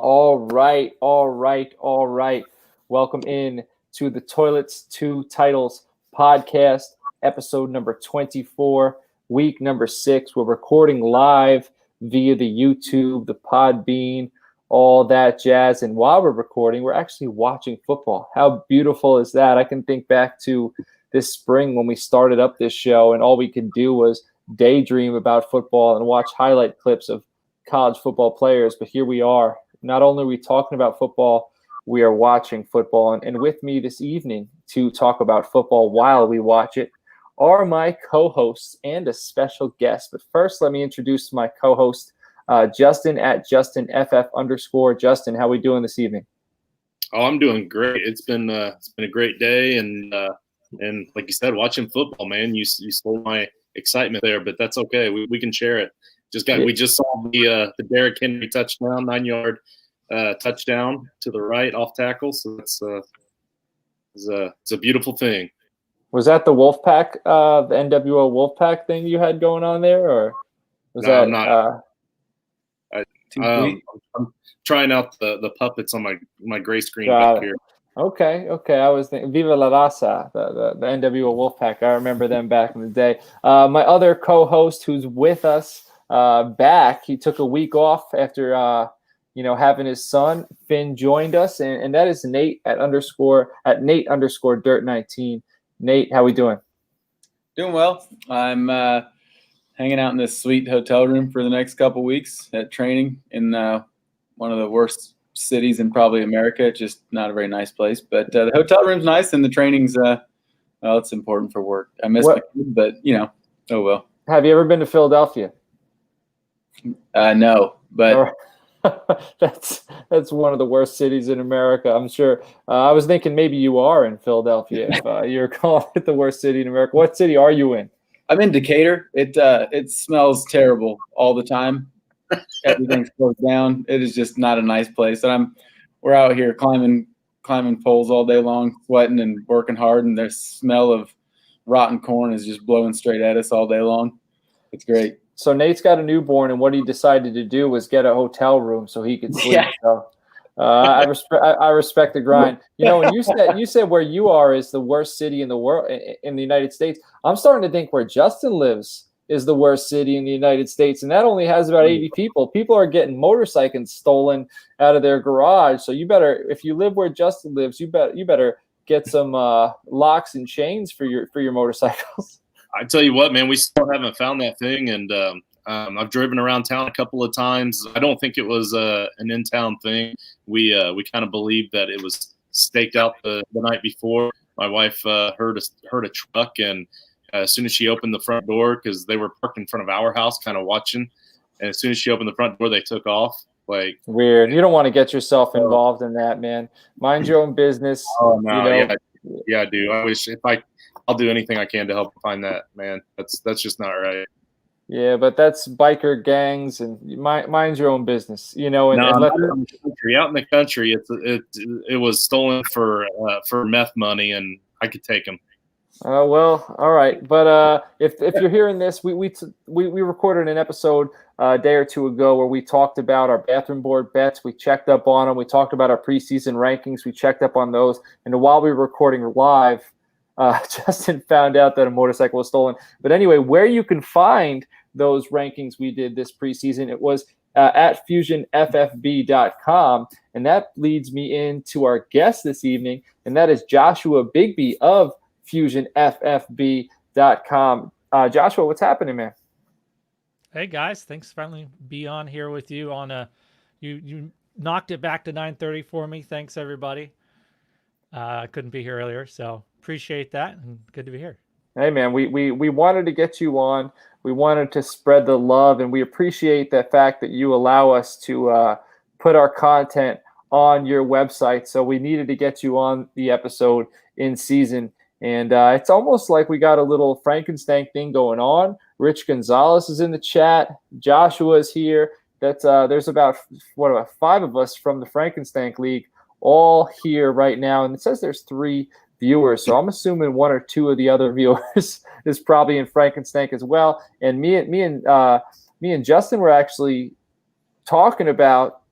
All right. Welcome in to the Toilets 2 Titles podcast, episode number 24, week number 6. We're recording live via the YouTube, the Podbean, all that jazz. And while we're recording, we're actually watching football. How beautiful is that? I can think back to this spring when we started up this show and all we could do was daydream about football and watch highlight clips of college football players. But here we are. Not only are we talking about football, we are watching football. And with me this evening to talk about football while we watch it are my co-hosts and a special guest. But first, let me introduce my co-host, Justin at ejustinFF_. Justin, how are we doing this evening? Oh, I'm doing great. It's been a great day, and like you said, watching football, man. You stole my excitement there, but that's okay. We can share it. We just saw the Derrick Henry touchdown, 9-yard touchdown to the right off tackle. So it's a beautiful thing. Was that the Wolfpack, the NWO Wolfpack thing you had going on there, or was no, that? I'm not. I'm trying out the puppets on my gray screen back here. Okay. I was thinking Viva la Raza, the NWO Wolfpack. I remember them back in the day. My other co-host who's with us back, he took a week off after having his son. Finn joined us, and that is Nate at Nate_Dirt19. Nate, how we doing? Doing well. I'm hanging out in this sweet hotel room for the next couple weeks at training in one of the worst cities in probably America. Just not a very nice place, but the hotel room's nice and the training's it's important for work. I miss my kid, but oh well. Have you ever been to Philadelphia? No, but that's one of the worst cities in America, I'm sure. I was thinking maybe you are in Philadelphia if you're calling it the worst city in America. What city are you in? I'm in Decatur. It smells terrible all the time. Everything's closed down. It is just not a nice place. And we're out here climbing poles all day long, sweating and working hard, and the smell of rotten corn is just blowing straight at us all day long. It's great. So Nate's got a newborn, and what he decided to do was get a hotel room so he could sleep. Yeah. So I respect the grind. When you said where you are is the worst city in the world in the United States, I'm starting to think where Justin lives is the worst city in the United States, and that only has about 80 people. People are getting motorcycles stolen out of their garage. So you better, if you live where Justin lives, you better get some locks and chains for your motorcycles. I tell you what, man, we still haven't found that thing, and I've driven around town a couple of times. I don't think it was an in-town thing. We kind of believed that it was staked out the night before. My wife heard a truck, and as soon as she opened the front door, because they were parked in front of our house, kind of watching, and as soon as she opened the front door, they took off. Like weird. You don't want to get yourself involved in that, man. Mind your own business. Oh no, yeah, I do. I wish I'll do anything I can to help find that, man. That's just not right. Yeah, but that's biker gangs, and mind your own business, And out in the country, it was stolen for meth money, and I could take them. Well, all right. But if you're hearing this, we recorded an episode a day or two ago where we talked about our bathroom board bets. We checked up on them. We talked about our preseason rankings. We checked up on those. And while we were recording live, Justin found out that a motorcycle was stolen. But anyway, where you can find those rankings we did this preseason, it was at fusionffb.com. And that leads me into our guest this evening, and that is Joshua Bigby of fusionffb.com. Joshua, what's happening, man? Hey guys, thanks for finally be on here with you on you knocked it back to 9:30 for me. Thanks everybody. I couldn't be here earlier, so appreciate that and good to be here. Hey man, we wanted to get you on. We wanted to spread the love, and we appreciate the fact that you allow us to put our content on your website. So we needed to get you on the episode in season. And it's almost like we got a little Frankenstein thing going on. Rich Gonzalez is in the chat. Joshua is here. There's about 5 of us from the Frankenstein League all here right now. And it says there's 3 viewers. So I'm assuming 1 or 2 of the other viewers is probably in Frankenstein as well. And me and Justin were actually talking about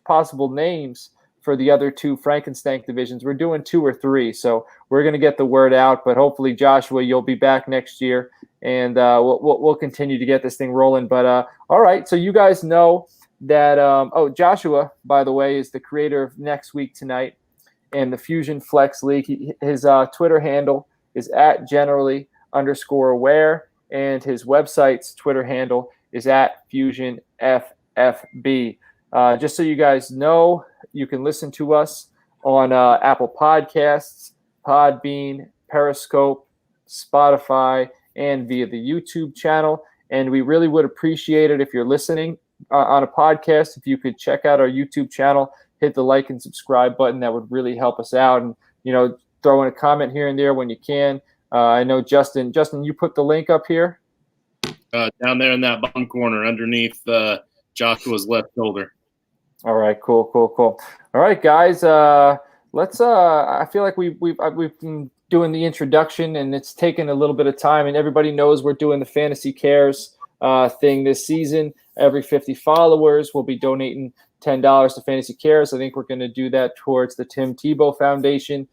possible names for the other 2 Frankenstank divisions. We're doing 2 or 3, so we're going to get the word out. But hopefully, Joshua, you'll be back next year, and we'll continue to get this thing rolling. But all right, so you guys know that. Joshua, by the way, is the creator of Next Week Tonight and the Fusion Flex League. His Twitter handle is @generally_aware, and his website's Twitter handle is @FusionFFB. Just so you guys know, you can listen to us on Apple Podcasts, Podbean, Periscope, Spotify, and via the YouTube channel. And we really would appreciate it if you're listening on a podcast, if you could check out our YouTube channel, hit the like and subscribe button. That would really help us out. And, throw in a comment here and there when you can. I know, Justin, you put the link up here? Down there in that bottom corner underneath Joshua's left shoulder. All right, cool. All right, guys, let's. I feel like we've been doing the introduction, and it's taken a little bit of time. And everybody knows we're doing the Fantasy Cares thing this season. Every 50 followers, we'll be donating $10 to Fantasy Cares. I think we're going to do that towards the Tim Tebow Foundation,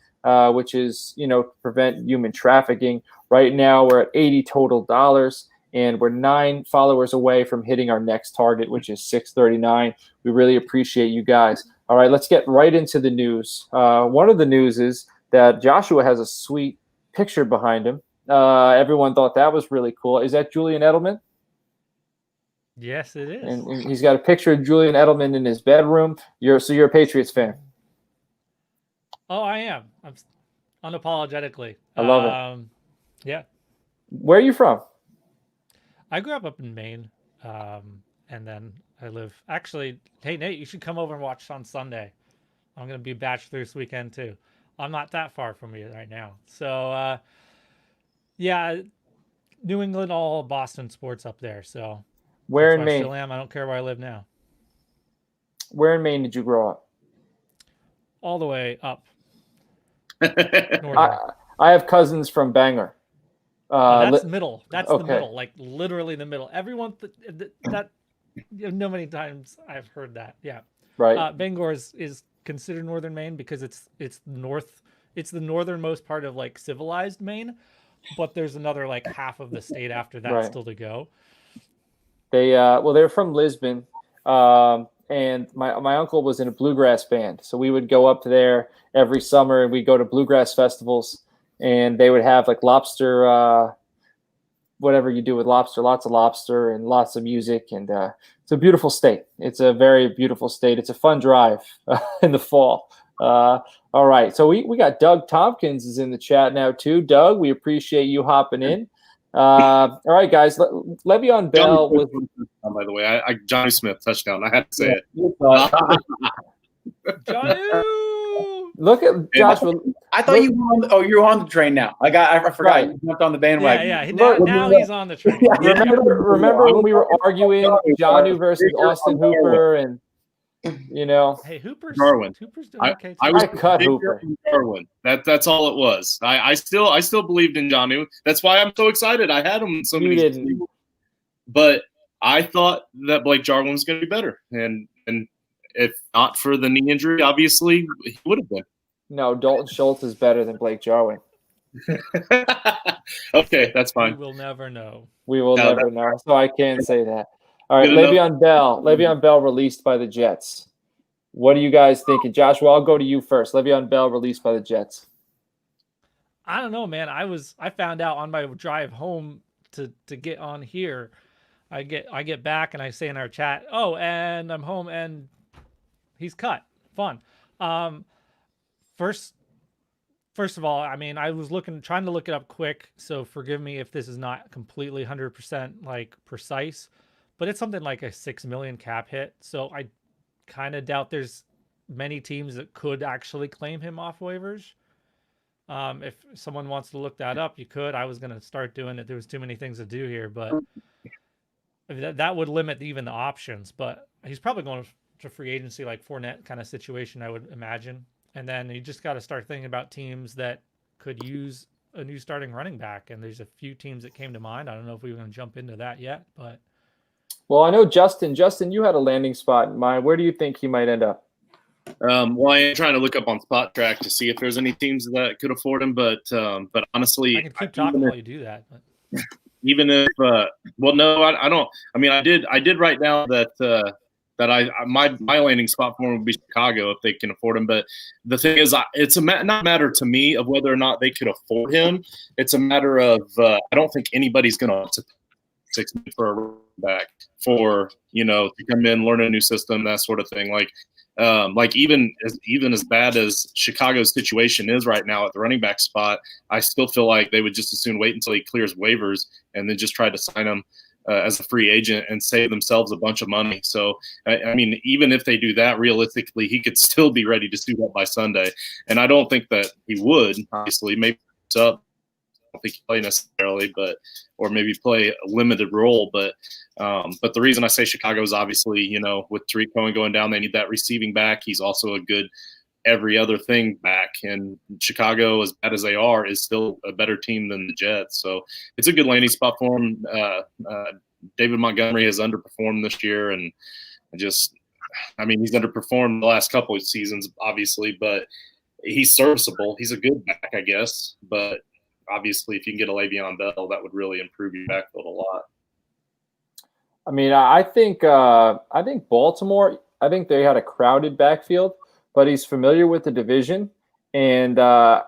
which is prevent human trafficking. Right now, we're at $80 total, and we're 9 followers away from hitting our next target, which is 639. We really appreciate you guys. All right, let's get right into the news. One of the news is that Joshua has a sweet picture behind him. Everyone thought that was really cool. Is that Julian Edelman? Yes, it is. And he's got a picture of Julian Edelman in his bedroom. You're a Patriots fan. Oh, I am. I'm unapologetically. I love it. Yeah. Where are you from? I grew up in Maine, and then I live. Actually, hey Nate, you should come over and watch on Sunday. I'm going to be Bachelor this weekend too. I'm not that far from you right now, so yeah, New England, all Boston sports up there. So where in Maine? I still am. I don't care where I live now. Where in Maine did you grow up? All the way up. I have cousins from Bangor. That's middle. That's okay. The middle, like literally the middle. Everyone that many times I've heard that. Yeah, right. Bangor is considered northern Maine because it's north. It's the northernmost part of like civilized Maine, but there's another like half of the state after that still to go. They're from Lisbon, and my uncle was in a bluegrass band, so we would go up there every summer and we'd go to bluegrass festivals. And they would have like lobster, whatever you do with lobster, lots of lobster and lots of music. And it's a beautiful state. It's a very beautiful state. It's a fun drive in the fall. All right. So we got Doug Tompkins is in the chat now too. Doug, we appreciate you hopping in. All right, guys. Le'Veon Bell was. By the way, Johnny Smith touchdown. I had to say it. Johnny! Look at Joshua. I thought you were on. You're on the train now. I forgot you jumped on the bandwagon. Yeah. Now he's on the train. Remember when we were arguing Jonnu versus Austin Hooper, and Hey, Hooper's Darwin. Hooper's doing okay too. I cut Hooper. Darwin. That's all it was. I still believed in Jonnu. That's why I'm so excited. I had him in so many didn't. But I thought that Blake Jarwin was going to be better, and if not for the knee injury, obviously he would have been. No, Dalton Schultz is better than Blake Jarwin. Okay, that's fine. We will never know. We will never know. So I can't say that. All right, Le'Veon Bell. Le'Veon Bell released by the Jets. What are you guys thinking? Joshua, I'll go to you first. Le'Veon Bell released by the Jets. I don't know, man. I found out on my drive home to get on here. I get back and I say in our chat, oh, and I'm home and he's cut. Fun. First of all, I mean, I was trying to look it up quick, so forgive me if this is not completely 100% like precise, but it's something like a $6 million cap hit. So I kind of doubt there's many teams that could actually claim him off waivers. If someone wants to look that up, you could. I was going to start doing it. There was too many things to do here, but that would limit even the options. But he's probably going to free agency, like Fournette kind of situation, I would imagine. And then you just got to start thinking about teams that could use a new starting running back. And there's a few teams that came to mind. I don't know if we were going to jump into that yet, but. Well, I know Justin. Justin, you had a landing spot in mind. Where do you think he might end up? Well, I am trying to look up on Spot Track to see if there's any teams that could afford him, but honestly, I can keep talking while you do that. But. Even if, well, no, I don't. I mean, I did write down that my landing spot for him would be Chicago if they can afford him. But the thing is, it's not a matter to me of whether or not they could afford him. It's a matter of I don't think anybody's going to want to pay $6 million for a running back for to come in, learn a new system, that sort of thing. Like even as bad as Chicago's situation is right now at the running back spot, I still feel like they would just as soon wait until he clears waivers and then just try to sign him as a free agent and save themselves a bunch of money. So, I mean, even if they do that, realistically, he could still be ready to suit up by Sunday. And I don't think that he would, obviously. Maybe it's up. I don't think he'll play necessarily, or maybe play a limited role. But the reason I say Chicago is obviously, with Tariq Cohen going down, they need that receiving back. He's also a good every other thing back. And Chicago, as bad as they are, is still a better team than the Jets. So it's a good landing spot for him. David Montgomery has underperformed this year, and he's underperformed the last couple of seasons, obviously, but he's serviceable. He's a good back, I guess. But obviously, if you can get a Leveon Bell, that would really improve your backfield a lot. I mean, I think Baltimore, I think they had a crowded backfield, but he's familiar with the division. And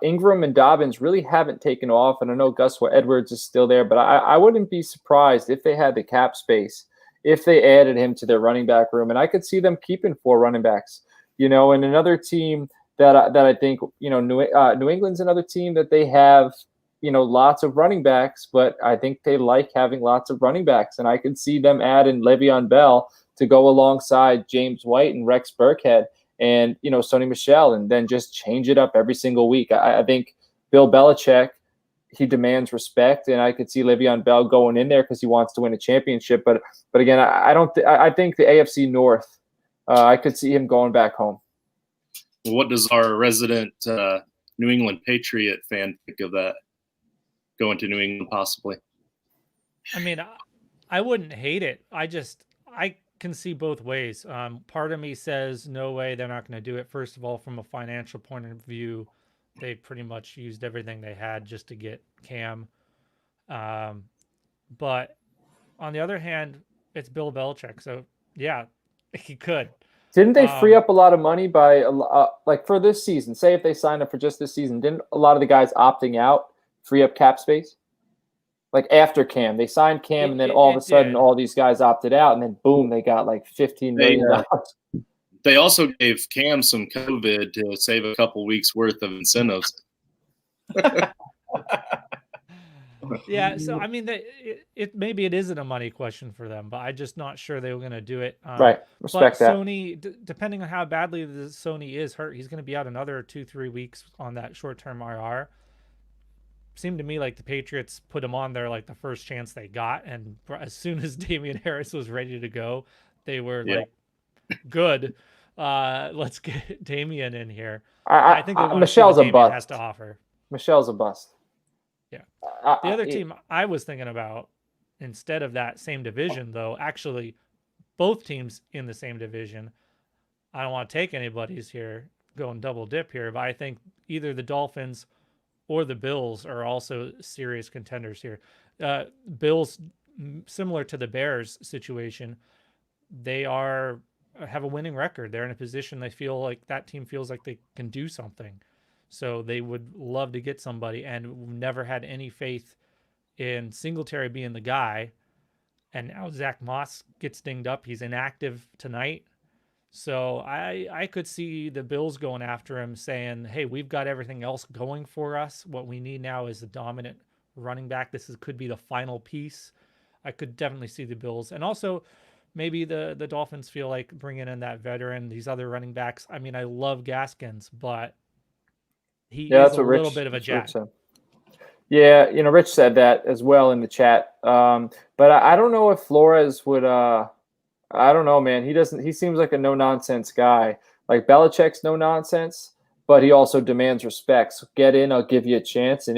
Ingram and Dobbins really haven't taken off. And I know Gus Edwards is still there, but I wouldn't be surprised if they had the cap space, if they added him to their running back room. And I could see them keeping 4 running backs, and another team that I think, New England's another team that they have, lots of running backs, but I think they like having lots of running backs. And I could see them adding Le'Veon Bell to go alongside James White and Rex Burkhead and, Sony Michel, and then just change it up every single week. I think Bill Belichick, he demands respect, and I could see Le'Veon Bell going in there because he wants to win a championship. But again, I think the AFC North, I could see him going back home. What does our resident New England Patriot fan think of that? Going to New England possibly. I mean, I wouldn't hate it. I can see both ways. Part of me says no way, they're not going to do it. First of all, from a financial point of view, they pretty much used everything they had just to get Cam. But on the other hand, it's Bill Belichick, so yeah, he could. Didn't they free up a lot of money by like for this season? Say if they signed up for just this season, didn't a lot of the guys opting out free up cap space? Like after Cam, they signed Cam, and then all of a sudden, all these guys opted out, and then boom, they got like $15 million. They also gave Cam some COVID to save a couple weeks worth of incentives. Yeah, so I mean, maybe it isn't a money question for them, but I'm just not sure they were going to do it. Right, respect that. Sony, depending on how badly the Sony is hurt, he's going to be out another 2-3 weeks on that short-term IR. Seemed to me like the Patriots put him on there like the first chance they got, and as soon as Damian Harris was ready to go, they were like, "Good, let's get Damian in here." I think Michelle's a bust. Has to offer. Michelle's a bust. Yeah. The other team I was thinking about instead of that same division, though, actually, both teams in the same division. I don't want to take anybody's here, going double dip here, but I think either the Dolphins or the Bills are also serious contenders here. Bills, similar to the Bears situation, they have a winning record. They're in a position they feel like that team feels like they can do something. So they would love to get somebody, and never had any faith in Singletary being the guy. And now Zach Moss gets dinged up. He's inactive tonight. So I could see the Bills going after him, saying, hey, we've got everything else going for us. What we need now is a dominant running back. Could be the final piece. I could definitely see the Bills. And also maybe the Dolphins feel like bringing in that veteran, these other running backs. I mean, I love Gaskins, but he is a little bit of a jack. Yeah, Rich said that as well in the chat. But I don't know if Flores would I don't know, man. He seems like a no-nonsense guy. Like Belichick's no-nonsense, but he also demands respect. So get in, I'll give you a chance.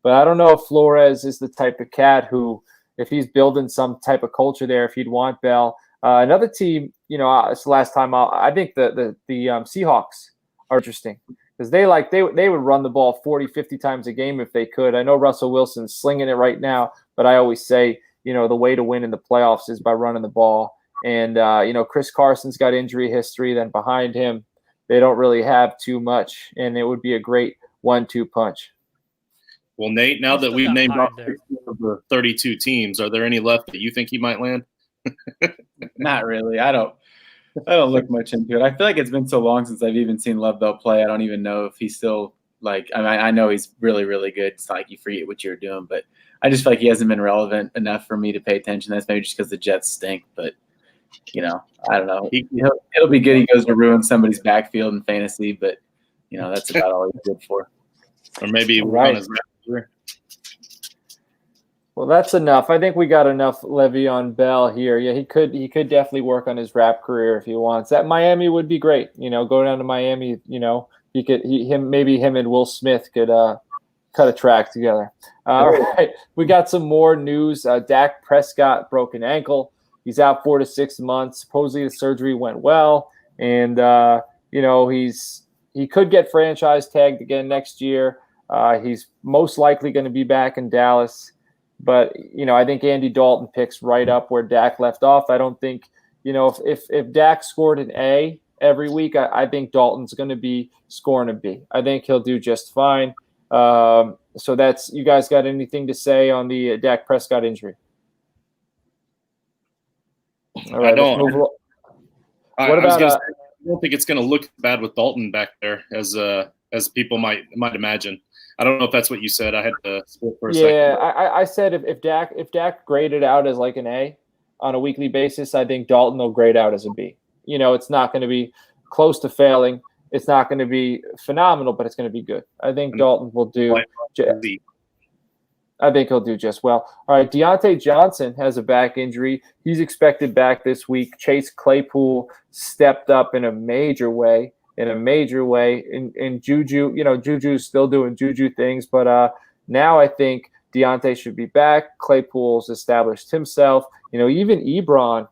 But I don't know if Flores is the type of cat who, if he's building some type of culture there, if he'd want Bell. Another team, it's the last time I think the Seahawks are interesting because they would run the ball 40, 50 times a game if they could. I know Russell Wilson's slinging it right now, but I always say, the way to win in the playoffs is by running the ball. And, Chris Carson's got injury history. Then behind him, they don't really have too much, and it would be a great 1-2 punch. Well, Nate, now that we've named off the 32 teams, are there any left that you think he might land? Not really. I don't look much into it. I feel like it's been so long since I've even seen Leveon Bell play. I don't even know if he's still I know he's really, really good. It's not like you forget what you're doing, but I just feel like he hasn't been relevant enough for me to pay attention. That's maybe just because the Jets stink, but I don't know. It'll be good. He goes to ruin somebody's backfield in fantasy, but that's about all he's good for. Or maybe on his career. Well, that's enough. I think we got enough Leveon Bell here. Yeah, he could definitely work on his rap career if he wants. That Miami would be great. Go down to Miami. Maybe him and Will Smith could cut a track together. All right, we got some more news. Dak Prescott broke an ankle. He's out 4 to 6 months. Supposedly the surgery went well, and he could get franchise tagged again next year. He's most likely going to be back in Dallas. But, I think Andy Dalton picks right up where Dak left off. I don't think, if Dak scored an A every week, I think Dalton's going to be scoring a B. I think he'll do just fine. So that's – you guys got anything to say on the Dak Prescott injury? All right, I don't. What about I don't think it's going to look bad with Dalton back there as people might imagine. I don't know if that's what you said. I had to split for a second. Yeah, I said if Dak graded out as like an A on a weekly basis, I think Dalton will grade out as a B. It's not going to be close to failing. It's not going to be phenomenal, but it's going to be good. I think Dalton will do. I think he'll do just well. All right, Deontay Johnson has a back injury. He's expected back this week. Chase Claypool stepped up in a major way. In Juju, Juju's still doing Juju things, but now I think Deontay should be back. Claypool's established himself. Even Ebron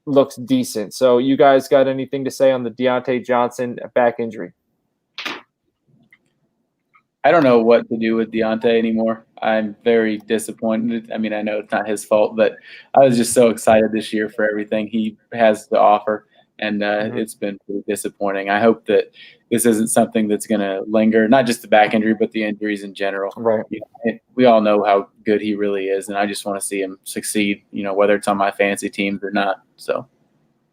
looks decent. So you guys got anything to say on the Deontay Johnson back injury? I don't know what to do with Deontay anymore. I'm very disappointed. I mean, I know it's not his fault, but I was just so excited this year for everything he has to offer. And it's been pretty disappointing. I hope that this isn't something that's going to linger, not just the back injury, but the injuries in general. Right. We all know how good he really is, and I just want to see him succeed, whether it's on my fantasy teams or not. So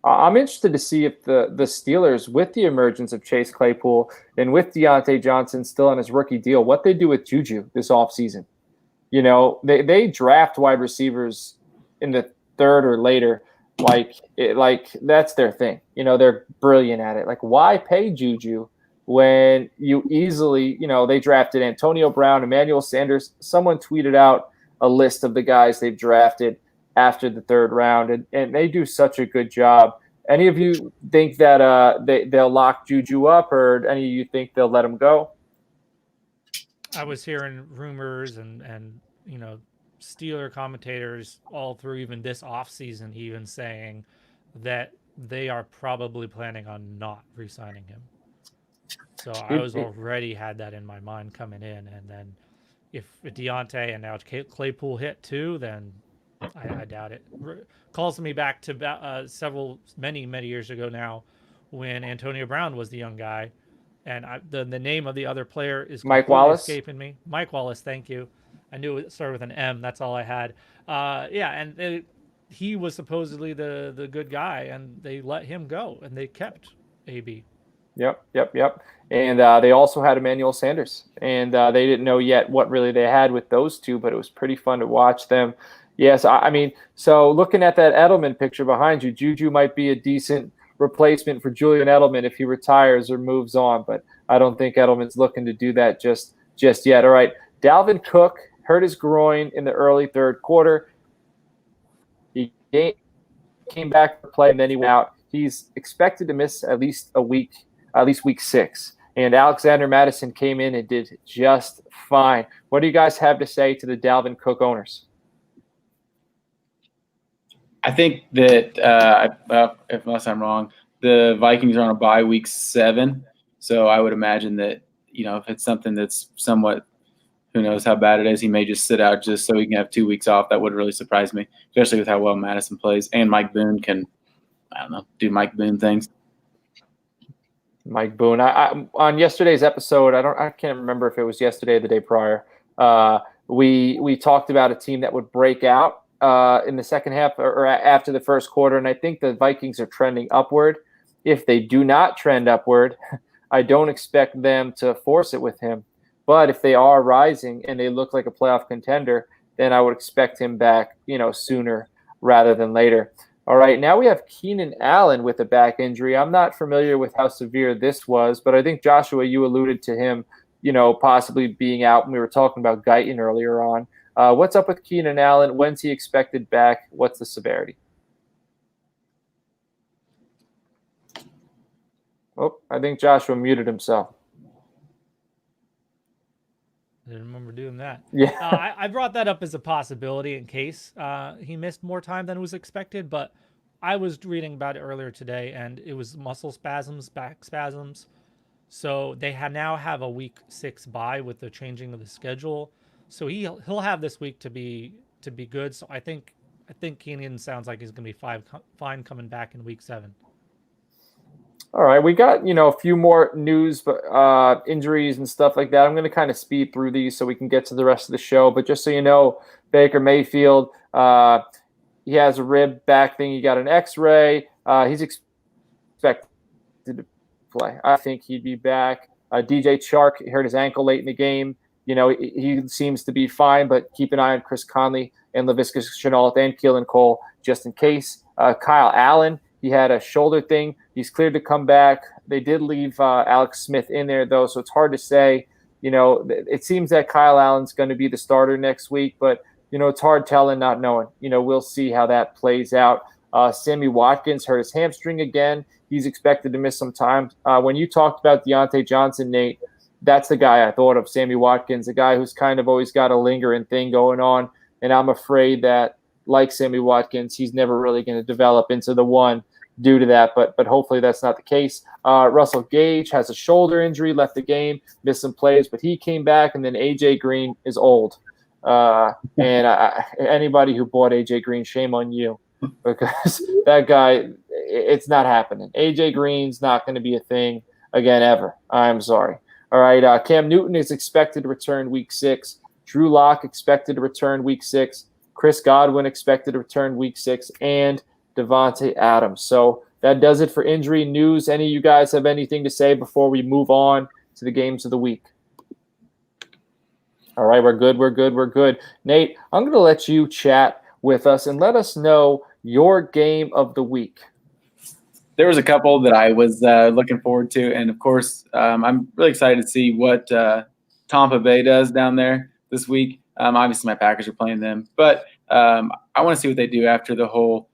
I'm interested to see if the Steelers, with the emergence of Chase Claypool and with Deontay Johnson still on his rookie deal, what they do with Juju this offseason. They draft wide receivers in the third or later. Like that's their thing. They're brilliant at it. Like, why pay Juju when you easily, they drafted Antonio Brown, Emmanuel Sanders. Someone tweeted out a list of the guys they've drafted after the third round, and they do such a good job. Any of you think that they'll lock Juju up, or any of you think they'll let him go? I was hearing rumors and Steeler commentators all through even this offseason even saying that they are probably planning on not re-signing him. So I was already had that in my mind coming in. And then if Deontay and now Claypool hit too, then I doubt it. Calls me back to many years ago now when Antonio Brown was the young guy. And the name of the other player is Mike Wallace. Escaping me. Mike Wallace, thank you. I knew it started with an M. That's all I had. He was supposedly the good guy, and they let him go, and they kept AB. Yep. And they also had Emmanuel Sanders, and they didn't know yet what really they had with those two, but it was pretty fun to watch them. Yes, so looking at that Edelman picture behind you, Juju might be a decent replacement for Julian Edelman if he retires or moves on, but I don't think Edelman's looking to do that just yet. All right, Dalvin Cook hurt his groin in the early third quarter. He came back to play, and then he went out. He's expected to miss at least week 6. And Alexander Madison came in and did just fine. What do you guys have to say to the Dalvin Cook owners? I think that unless I'm wrong, the Vikings are on a bye week 7, so I would imagine that if it's something that's somewhat, who knows how bad it is, he may just sit out just so he can have 2 weeks off. That would really surprise me, especially with how well Madison plays, and Mike Boone can, I don't know, do Mike Boone things. Mike Boone. I on yesterday's episode, I can't remember if it was yesterday or the day prior. We talked about a team that would break out in the second half or after the first quarter, and I think the Vikings are trending upward. If they do not trend upward, I don't expect them to force it with him. But if they are rising and they look like a playoff contender, then I would expect him back, sooner rather than later. All right, now we have Keenan Allen with a back injury. I'm not familiar with how severe this was, but I think, Joshua, you alluded to him, possibly being out when we were talking about Guyton earlier on. What's up with Keenan Allen? When's he expected back? What's the severity? Oh, I think Joshua muted himself. I didn't remember doing that. Yeah. I brought that up as a possibility in case he missed more time than was expected, but I was reading about it earlier today, and it was muscle spasms, back spasms. So they now have a week 6 bye with the changing of the schedule. So he'll have this week to be good. So I think Keenan sounds like he's going to be fine coming back in week 7. All right, we got, a few more news, injuries and stuff like that. I'm going to kind of speed through these so we can get to the rest of the show. But just so you know, Baker Mayfield, he has a rib back thing. He got an X-ray. He's expected to play. I think he'd be back. DJ Chark hurt his ankle late in the game. He seems to be fine, but keep an eye on Chris Conley and Laviska Shenault and Keelan Cole just in case. Kyle Allen, he had a shoulder thing. He's cleared to come back. They did leave Alex Smith in there, though, so it's hard to say. It seems that Kyle Allen's going to be the starter next week, but, it's hard telling, not knowing. We'll see how that plays out. Sammy Watkins hurt his hamstring again. He's expected to miss some time. When you talked about Deontay Johnson, Nate, that's the guy I thought of, Sammy Watkins, a guy who's kind of always got a lingering thing going on, and I'm afraid that, like Sammy Watkins, he's never really going to develop into the one due to that, but hopefully that's not the case. Russell Gage has a shoulder injury, left the game, missed some plays, but he came back, and then A.J. Green is old. Anybody who bought A.J. Green, shame on you, because that guy, it's not happening. A.J. Green's not going to be a thing again ever. I'm sorry. All right, Cam Newton is expected to return week 6. Drew Lock expected to return week 6. Chris Godwin expected to return week 6, and Devontae Adams. So that does it for injury news. Any of you guys have anything to say before we move on to the games of the week? All right, we're good. Nate, I'm going to let you chat with us and let us know your game of the week. There was a couple that I was looking forward to, and of course, I'm really excited to see what Tampa Bay does down there this week. Obviously, my Packers are playing them, but I want to see what they do after the whole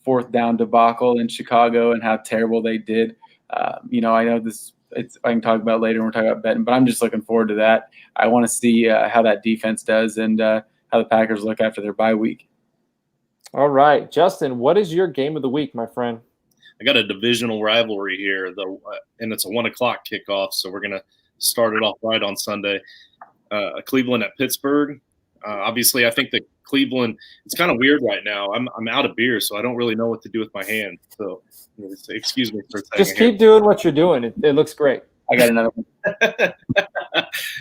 4th down debacle in Chicago and how terrible they did. I know I can talk about later when we're talking about betting, but I'm just looking forward to that. I want to see how that defense does and how the Packers look after their bye week. All right, Justin, what is your game of the week, my friend? I got a divisional rivalry here, and it's a 1:00 kickoff, so we're going to start it off right on Sunday. Cleveland at Pittsburgh. Obviously, I think that Cleveland, it's kind of weird right now. I'm out of beer, so I don't really know what to do with my hand. So excuse me for a second. Just keep doing what you're doing. It looks great. I got another one.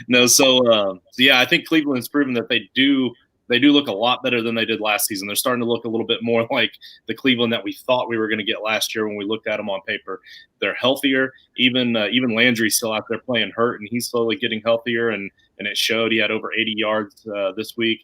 No, so yeah, I think Cleveland's proven that they do look a lot better than they did last season. They're starting to look a little bit more like the Cleveland that we thought we were going to get last year when we looked at them on paper. They're healthier. Even Landry's still out there playing hurt, and he's slowly getting healthier, and it showed. He had over 80 yards this week.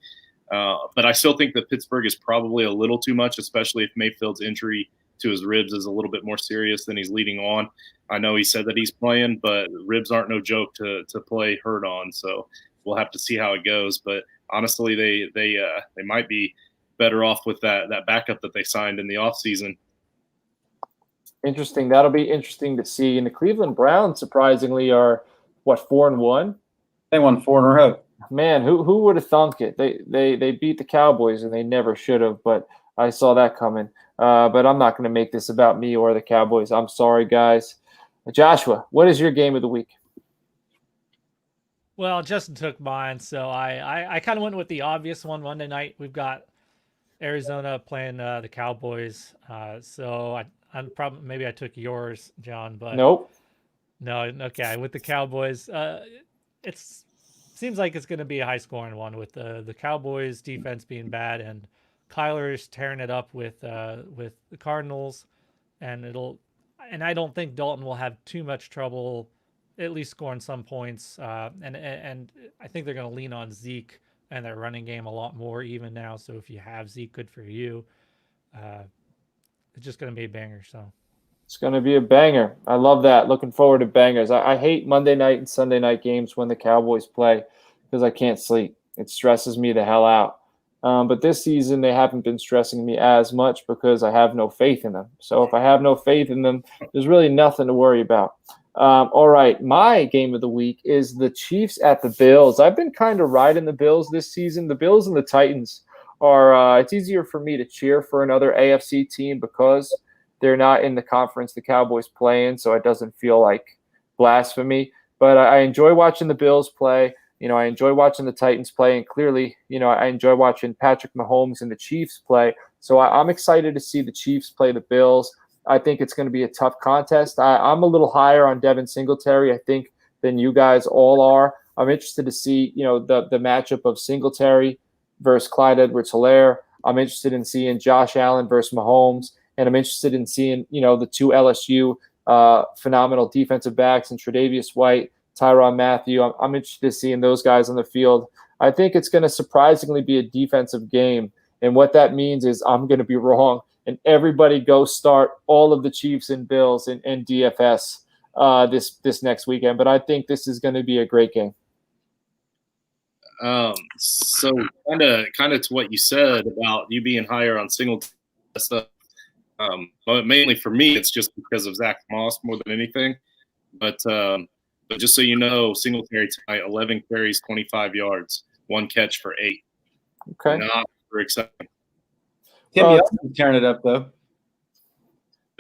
But I still think that Pittsburgh is probably a little too much, especially if Mayfield's injury to his ribs is a little bit more serious than he's leading on. I know he said that he's playing, but ribs aren't no joke to play hurt on. So we'll have to see how it goes. But honestly, they might be better off with that backup that they signed in the offseason. Interesting. That'll be interesting to see. And the Cleveland Browns, surprisingly, are, 4-1? They won 4 in a row. Man, who would have thunk it? They beat the Cowboys, and they never should have. But I saw that coming. But I'm not going to make this about me or the Cowboys. I'm sorry, guys. Joshua, what is your game of the week? Well, Justin took mine, so I kind of went with the obvious one. Monday night, we've got Arizona playing the Cowboys. So I'm probably maybe I took yours, John, but Nope. no. Okay, with the Cowboys, it seems like it's going to be a high scoring one with the Cowboys defense being bad and Kyler's tearing it up with the Cardinals, and I don't think Dalton will have too much trouble, at least scoring some points. And I think they're going to lean on Zeke and their running game a lot more even now. So if you have Zeke, good for you. It's just going to be a banger. So it's going to be a banger. I love that. Looking forward to bangers. I hate Monday night and Sunday night games when the Cowboys play because I can't sleep. It stresses me the hell out. But this season, they haven't been stressing me as much because I have no faith in them. So if I have no faith in them, there's really nothing to worry about. All right, my game of the week is the Chiefs at the Bills. I've been kind of riding the Bills this season. The Bills and the Titans are it's easier for me to cheer for another AFC team because they're not in the conference the Cowboys play in, so it doesn't feel like blasphemy. But I enjoy watching the Bills play. I enjoy watching the Titans play, and clearly, I enjoy watching Patrick Mahomes and the Chiefs play. So I'm excited to see the Chiefs play the Bills. I think it's going to be a tough contest. I'm a little higher on Devin Singletary, I think, than you guys all are. I'm interested to see, the matchup of Singletary versus Clyde Edwards-Helaire. I'm interested in seeing Josh Allen versus Mahomes, and I'm interested in seeing, the two LSU phenomenal defensive backs and Tre'Davious White, Tyrann Mathieu. I'm interested in seeing those guys on the field. I think it's going to surprisingly be a defensive game. And what that means is I'm going to be wrong. And everybody go start all of the Chiefs and Bills and DFS this next weekend. But I think this is going to be a great game. So kind of to what you said about you being higher on single stuff. But mainly for me, it's just because of Zach Moss more than anything. But just so you know, Singletary tonight, 11 carries, 25 yards, 1 catch for 8. Okay. Not very exciting. Timmy tearing it up though.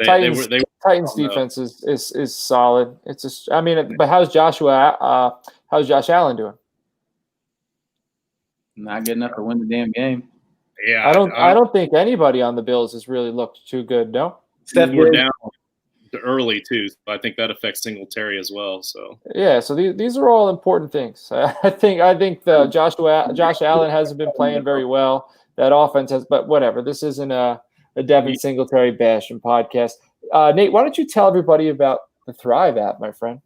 Titans defense is solid. But how's Josh Allen doing? Not good enough to win the damn game. Yeah, I don't think anybody on the Bills has really looked too good. No, we're down early too, so I think that affects Singletary as well. So yeah, so these are all important things. I think Josh Allen hasn't been playing very well. That offense has, but whatever. This isn't a Devin Singletary bashing podcast. Nate, why don't you tell everybody about the Thrive app, my friend?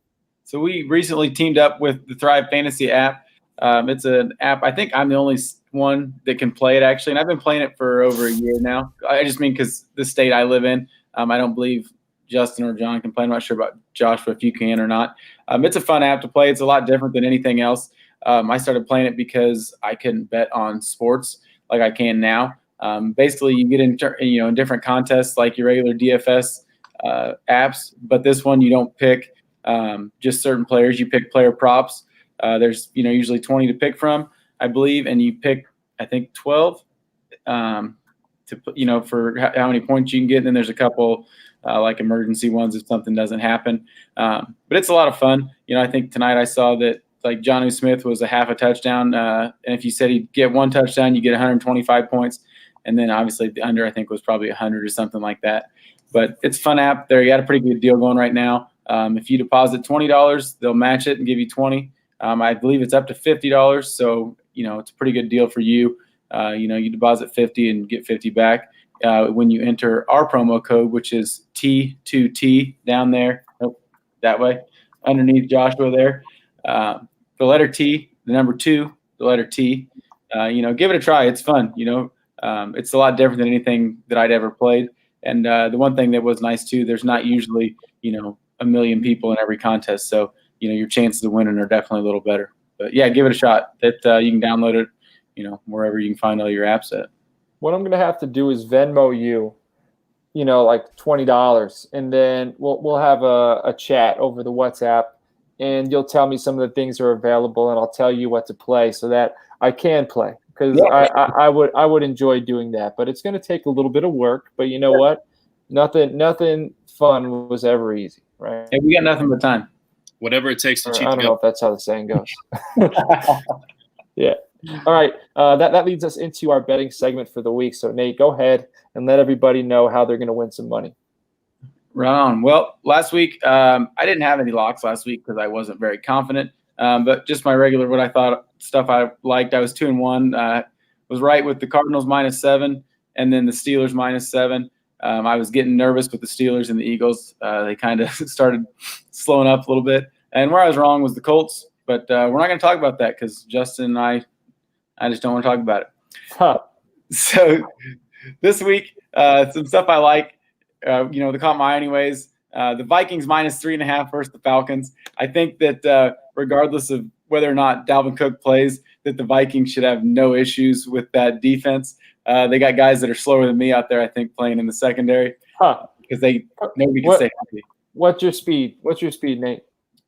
So we recently teamed up with the Thrive Fantasy app. It's an app. I think I'm the only one that can play it actually, and I've been playing it for over a year now. I just mean because the state I live in, I don't believe Justin or John can play. I'm not sure about Joshua if you can or not. It's a fun app to play. It's a lot different than anything else. I started playing it because I couldn't bet on sports like I can now. Basically, you get in different contests like your regular DFS apps, but this one you don't pick just certain players. You pick player props. There's usually 20 to pick from, I believe, and you pick I think 12 to for how many points you can get. And then there's a couple like emergency ones if something doesn't happen. But it's a lot of fun. I think tonight I saw that like Jonnu Smith was a half a touchdown, and if you said he'd get 1 touchdown, you get 125 points. And then obviously the under I think was probably 100 or something like that. But it's a fun app. There, you got a pretty good deal going right now. If you deposit $20, they'll match it and give you 20. I believe it's up to $50. So it's a pretty good deal for you. You deposit 50 and get 50 back when you enter our promo code, which is T2T down there. That way, underneath Joshua there. The letter T, the number 2, the letter T. Give it a try. It's fun. It's a lot different than anything that I'd ever played. And the one thing that was nice too, there's not usually, a million people in every contest. So, your chances of winning are definitely a little better. But yeah, give it a shot. That you can download it, wherever you can find all your apps at. What I'm going to have to do is Venmo you, like $20, and then we'll have a chat over the WhatsApp, and you'll tell me some of the things that are available, and I'll tell you what to play so that I can play. because I would enjoy doing that. But it's going to take a little bit of work. But you know what? Nothing fun was ever easy, right? And we got nothing but time. Whatever it takes to cheat. I don't know if that's how the saying goes. Yeah. All right. That leads us into our betting segment for the week. So Nate, go ahead and let everybody know how they're going to win some money. Right on. Well, last week I didn't have any locks last week because I wasn't very confident. But just my regular, what I thought stuff I liked. I was 2-1. Was right with the Cardinals -7, and then the Steelers -7. I was getting nervous with the Steelers and the Eagles. They kind of started slowing up a little bit. And where I was wrong was the Colts. But we're not going to talk about that because Justin and I just don't want to talk about it. Huh. So this week, some stuff I like, that caught my eye anyways. The Vikings -3.5 versus the Falcons. I think that regardless of whether or not Dalvin Cook plays, that the Vikings should have no issues with that defense. They got guys that are slower than me out there, I think, playing in the secondary because nobody can stay healthy. What's your speed? What's your speed, Nate?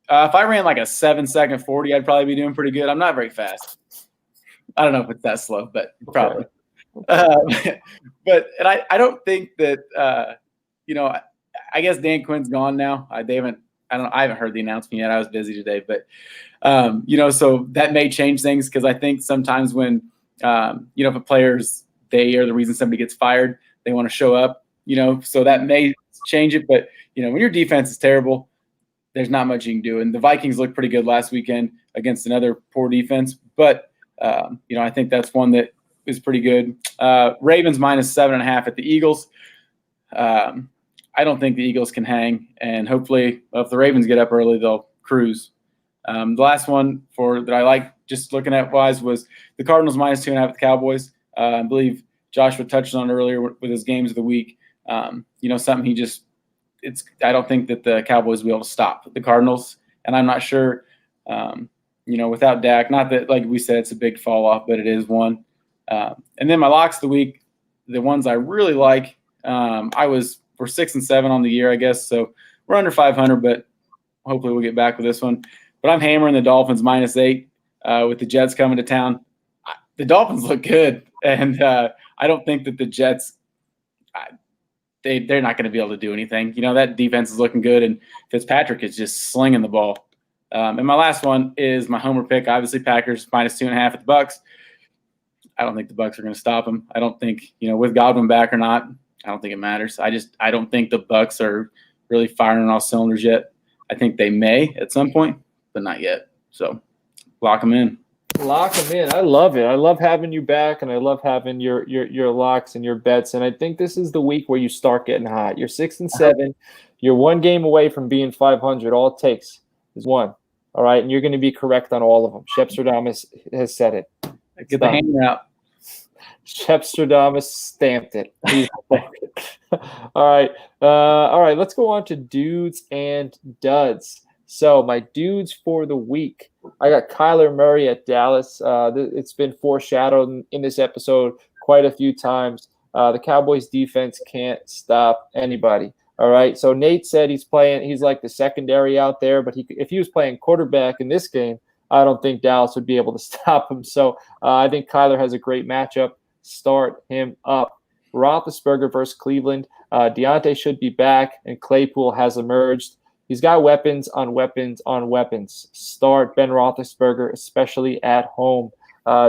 If I ran like a 7-second 40, I'd probably be doing pretty good. I'm not very fast. I don't know if it's that slow, but probably. Okay. I don't think that I guess Dan Quinn's gone now. I haven't heard the announcement yet. I was busy today, but so that may change things because I think sometimes when if a player's they are the reason somebody gets fired, they want to show up. So that may change it. But when your defense is terrible, there's not much you can do. And the Vikings looked pretty good last weekend against another poor defense. But, I think that's one that is pretty good. Ravens -7.5 at the Eagles. I don't think the Eagles can hang. And hopefully, if the Ravens get up early, they'll cruise. The last one that I like just looking at wise was the Cardinals -2.5 at the Cowboys. I believe Joshua touched on earlier with his games of the week. Something I don't think that the Cowboys will be able to stop the Cardinals. And I'm not sure, without Dak, not that, like we said, it's a big fall off, but it is one. And then my locks of the week, the ones I really like, we're 6-7 on the year, I guess. So we're under 500, but hopefully we'll get back with this one. But I'm hammering the Dolphins -8 with the Jets coming to town. The Dolphins look good. And I don't think that the Jets, they're not going to be able to do anything. That defense is looking good, and Fitzpatrick is just slinging the ball. And my last one is my homer pick, obviously Packers -2.5 at the Bucks. I don't think the Bucks are going to stop them. I don't think, with Godwin back or not, I don't think it matters. I don't think the Bucks are really firing on all cylinders yet. I think they may at some point, but not yet. So lock them in. Lock them in. I love it. I love having you back, and I love having your locks and your bets. And I think this is the week where you start getting hot. You're 6-7. You're one game away from being 500. All it takes is one. All right, and you're going to be correct on all of them. Shepstradamus has said it. Get the hammer out. Shepstradamus stamped it. All right. Let's go on to dudes and duds. So my dudes for the week, I got Kyler Murray at Dallas. It's been foreshadowed in this episode quite a few times. The Cowboys defense can't stop anybody. All right. So Nate said he's like the secondary out there, but if he was playing quarterback in this game, I don't think Dallas would be able to stop him. So I think Kyler has a great matchup. Start him up. Roethlisberger versus Cleveland. Deontay should be back, and Claypool has emerged. He's got weapons on weapons on weapons. Start Ben Roethlisberger, especially at home.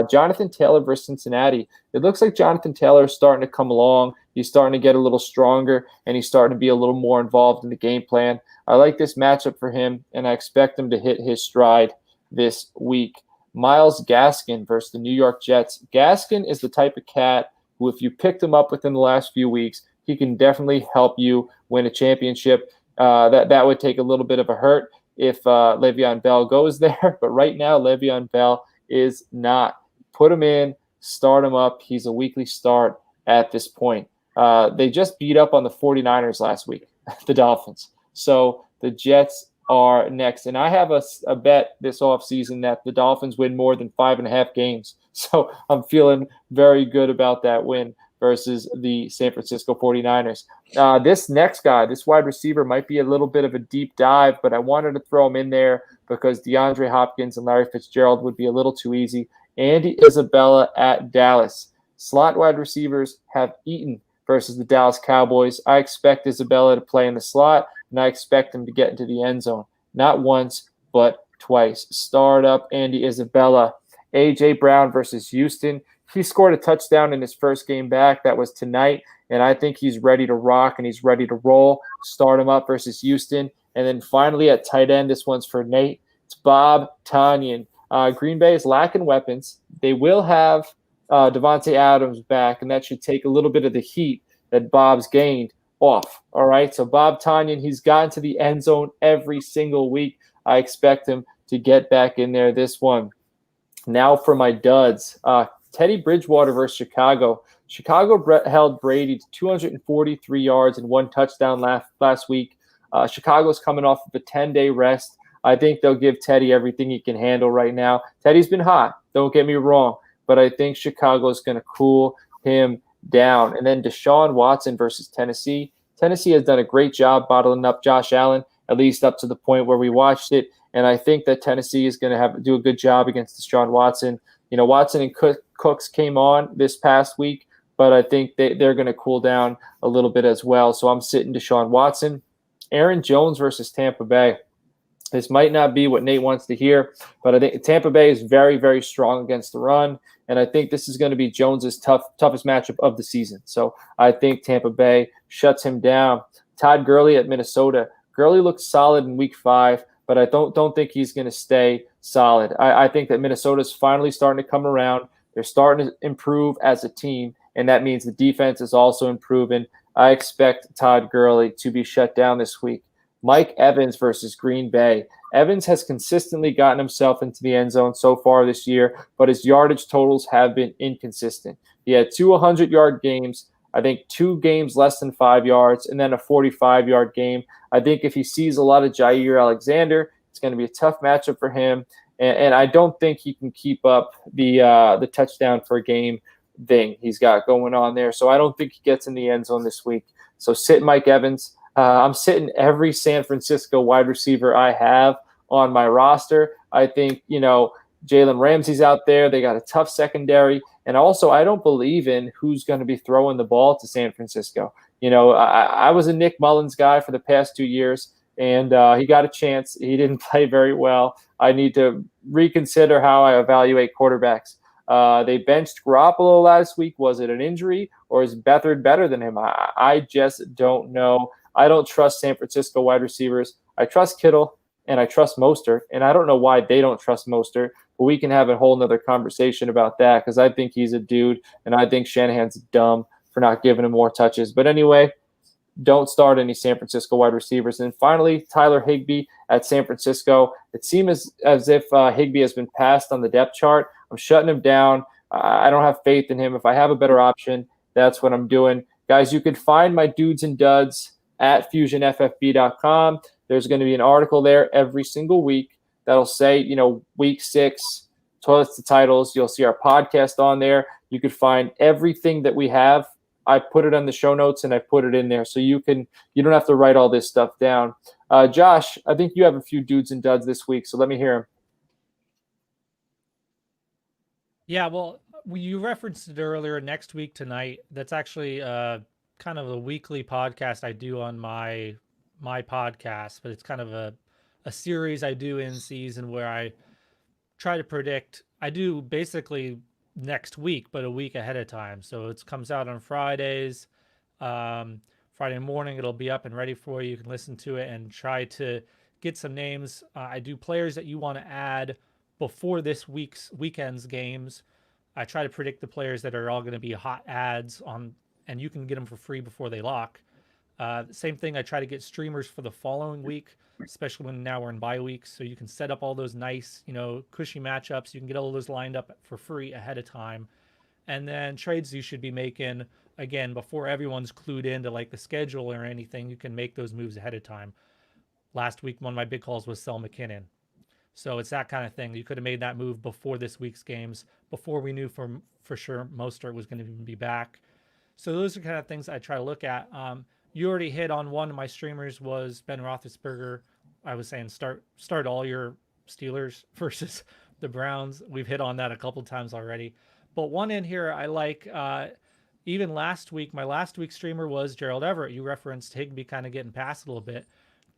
Jonathan Taylor versus Cincinnati. It looks like Jonathan Taylor is starting to come along. He's starting to get a little stronger, and he's starting to be a little more involved in the game plan. I like this matchup for him, and I expect him to hit his stride this week. Myles Gaskin versus the New York Jets. Gaskin is the type of cat who, if you picked him up within the last few weeks, he can definitely help you win a championship. That would take a little bit of a hurt if Leveon Bell goes there. But right now, Leveon Bell is not. Put him in, start him up. He's a weekly start at this point. They just beat up on the 49ers last week, the Dolphins. So the Jets are next. And I have a bet this offseason that the Dolphins win more than 5.5 games. So I'm feeling very good about that win versus the San Francisco 49ers. This next guy, this wide receiver, might be a little bit of a deep dive, but I wanted to throw him in there because DeAndre Hopkins and Larry Fitzgerald would be a little too easy. Andy Isabella at Dallas. Slot wide receivers have Eaton versus the Dallas Cowboys. I expect Isabella to play in the slot, and I expect him to get into the end zone. Not once, but twice. Start up Andy Isabella. A.J. Brown versus Houston. He scored a touchdown in his first game back. That was tonight, and I think he's ready to rock and he's ready to roll. Start him up versus Houston. And then finally at tight end, this one's for Nate. It's Bob Tonyan. Green Bay is lacking weapons. They will have Devontae Adams back, and that should take a little bit of the heat that Bob's gained off. All right, so Bob Tonyan, he's gotten to the end zone every single week. I expect him to get back in there this one. Now for my duds. Teddy Bridgewater versus Chicago. Chicago held Brady to 243 yards and 1 touchdown last week. Chicago's coming off of a 10-day rest. I think they'll give Teddy everything he can handle right now. Teddy's been hot, don't get me wrong, but I think Chicago's going to cool him down. And then Deshaun Watson versus Tennessee. Tennessee has done a great job bottling up Josh Allen, at least up to the point where we watched it. And I think that Tennessee is going to do a good job against Deshaun Watson. You know, Watson and Cooks came on this past week, but I think they're going to cool down a little bit as well. So I'm sitting Deshaun Watson. Aaron Jones versus Tampa Bay. This might not be what Nate wants to hear, but I think Tampa Bay is very, very strong against the run, and I think this is going to be Jones's toughest matchup of the season. So I think Tampa Bay shuts him down. Todd Gurley at Minnesota. Gurley looked solid in Week 5, but I don't think he's going to stay solid. I think that Minnesota's finally starting to come around. They're starting to improve as a team, and that means the defense is also improving. I expect Todd Gurley to be shut down this week. Mike Evans versus Green Bay. Evans has consistently gotten himself into the end zone so far this year, but his yardage totals have been inconsistent. He had 2 100-yard games, I think 2 games less than 5 yards, and then a 45-yard game. I think if he sees a lot of Jair Alexander, it's going to be a tough matchup for him, and I don't think he can keep up the touchdown per game thing he's got going on there. So I don't think he gets in the end zone this week. So sit Mike Evans. I'm sitting every San Francisco wide receiver I have on my roster. I think, Jalen Ramsey's out there. They got a tough secondary. And also, I don't believe in who's going to be throwing the ball to San Francisco. I was a Nick Mullins guy for the past 2 years, and he got a chance. He didn't play very well. I need to reconsider how I evaluate quarterbacks. They benched Garoppolo last week. Was it an injury, or is Beathard better than him? I just don't know. I don't trust San Francisco wide receivers. I trust Kittle and I trust Mostert, and I don't know why they don't trust Mostert, but we can have a whole nother conversation about that because I think he's a dude, and I think Shanahan's dumb for not giving him more touches. But anyway, don't start any San Francisco wide receivers. And finally, Tyler Higbee at San Francisco. It seems as if Higbee has been passed on the depth chart. I'm shutting him down. I don't have faith in him. If I have a better option, that's what I'm doing. Guys, you can find my dudes and duds at fusionffb.com. There's going to be an article there every single week that'll say, week 6, toilets to titles. You'll see our podcast on there. You could find everything that we have. I put it on the show notes and I put it in there. So you don't have to write all this stuff down. Josh, I think you have a few dudes and duds this week. So let me hear them. Yeah, well, you referenced it earlier. Next week tonight, that's actually kind of a weekly podcast I do on my podcast, but it's kind of a series I do in season where I try to predict. I do basically next week, but a week ahead of time. So it comes out on Fridays. Friday morning, it'll be up and ready for you. You can listen to it and try to get some names. I do players that you want to add before this weekend's games. I try to predict the players that are all going to be hot ads on, and you can get them for free before they lock. Same thing, I try to get streamers for the following week, especially when now we're in bye weeks. So you can set up all those nice, cushy matchups. You can get all those lined up for free ahead of time. And then trades you should be making, again, before everyone's clued into like the schedule or anything, you can make those moves ahead of time. Last week, one of my big calls was sell McKinnon. So it's that kind of thing. You could have made that move before this week's games, before we knew for sure Mostert was going to be back. So those are kind of things I try to look at. You already hit on one of my streamers was Ben Roethlisberger. I was saying start all your Steelers versus the Browns. We've hit on that a couple times already. But one in here I like, even last week, my last week's streamer was Gerald Everett. You referenced Higbee kind of getting past a little bit.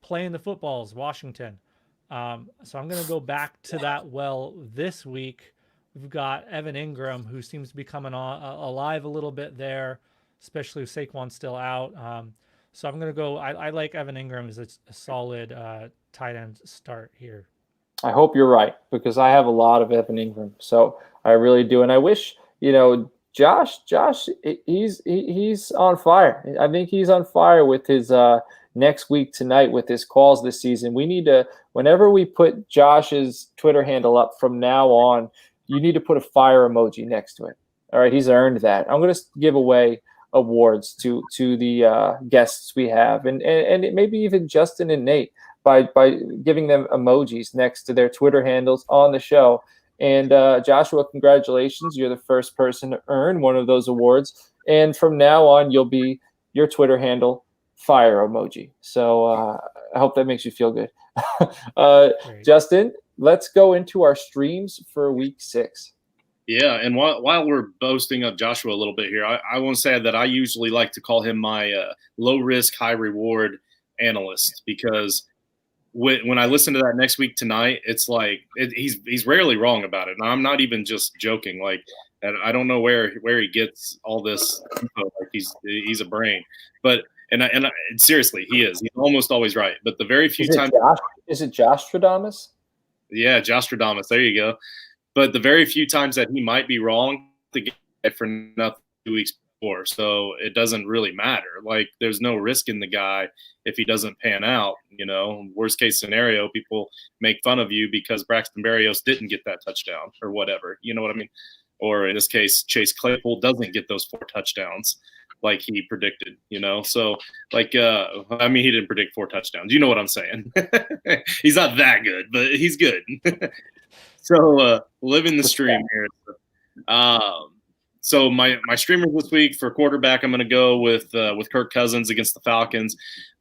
Playing the footballs, Washington. So I'm going to go back to that well this week. We've got Evan Ingram, who seems to be coming alive a little bit there, especially with Saquon still out. So I'm going to go. I like Evan Ingram as a solid tight end start here. I hope you're right, because I have a lot of Evan Ingram. So I really do. And I wish, Josh, he's on fire. I think he's on fire with his next week tonight with his calls this season. We need to, whenever we put Josh's Twitter handle up from now on, you need to put a fire emoji next to it. All right, he's earned that. I'm going to give away awards to the guests we have, and maybe even Justin and Nate by giving them emojis next to their Twitter handles on the show. And Joshua, congratulations. You're the first person to earn one of those awards. And from now on, you'll be your Twitter handle, fire emoji. So I hope that makes you feel good. Justin, let's go into our streams for week 6. Yeah, and while we're boasting of Joshua a little bit here, I want to say that I usually like to call him my low-risk, high-reward analyst, because when I listen to that next week tonight, it's like he's rarely wrong about it. And I'm not even just joking. Like, I don't know where he gets all this info. Like he's a brain, but and seriously, he is. He's almost always right. But the very few times, is it Jostradamus? Yeah, Jostradamus. There you go. But the very few times that he might be wrong, to get for nothing 2 weeks before, so it doesn't really matter. Like, there's no risk in the guy if he doesn't pan out. Worst case scenario, people make fun of you because Braxton Berrios didn't get that touchdown or whatever. You know what I mean? Or in this case, Chase Claypool doesn't get those 4 touchdowns like he predicted. So he didn't predict 4 touchdowns. You know what I'm saying? He's not that good, but he's good. So living the stream here. So my streamer this week for quarterback, I'm going to go with Kirk Cousins against the Falcons.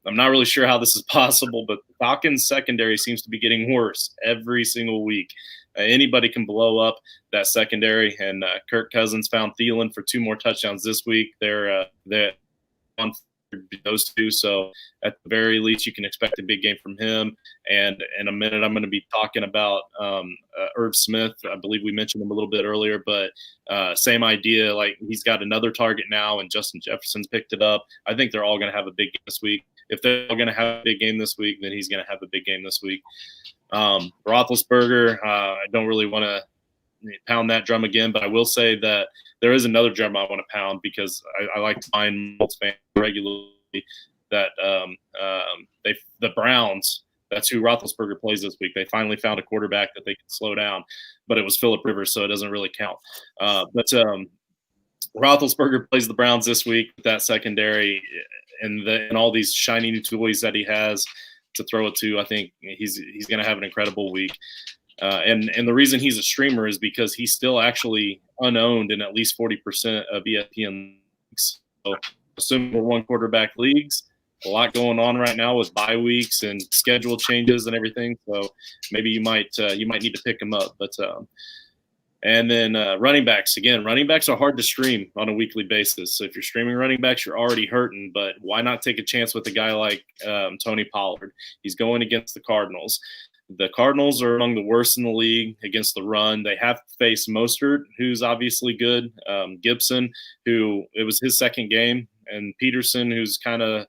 I'm not really sure how this is possible, but the Falcons secondary seems to be getting worse every single week. Anybody can blow up that secondary, and Kirk Cousins found Thielen for 2 more touchdowns this week. They're on those 2, so at the very least, you can expect a big game from him. And in a minute, I'm going to be talking about Irv Smith. I believe we mentioned him a little bit earlier, but same idea. Like, he's got another target now, and Justin Jefferson's picked it up. I think they're all going to have a big game this week. If they're all going to have a big game this week, then he's going to have a big game this week. Roethlisberger, I don't really want to pound that drum again, but I will say that there is another drum I want to pound, because I like to find Colts fans regularly that the Browns, that's who Roethlisberger plays this week. They finally found a quarterback that they can slow down, but it was Phillip Rivers, so it doesn't really count. But Roethlisberger plays the Browns this week with that secondary and all these shiny new toys that he has to throw it to. I think he's going to have an incredible week. And the reason he's a streamer is because he's still actually unowned in at least 40% of ESPN leagues. So assuming we're 1 quarterback leagues, a lot going on right now with bye weeks and schedule changes and everything. So maybe you might need to pick him up. But and then running backs, again, running backs are hard to stream on a weekly basis. So if you're streaming running backs, you're already hurting. But why not take a chance with a guy like Tony Pollard? He's going against the Cardinals. The Cardinals are among the worst in the league against the run. They have faced Mostert, who's obviously good, Gibson, who it was his second game, and Peterson, who's kind of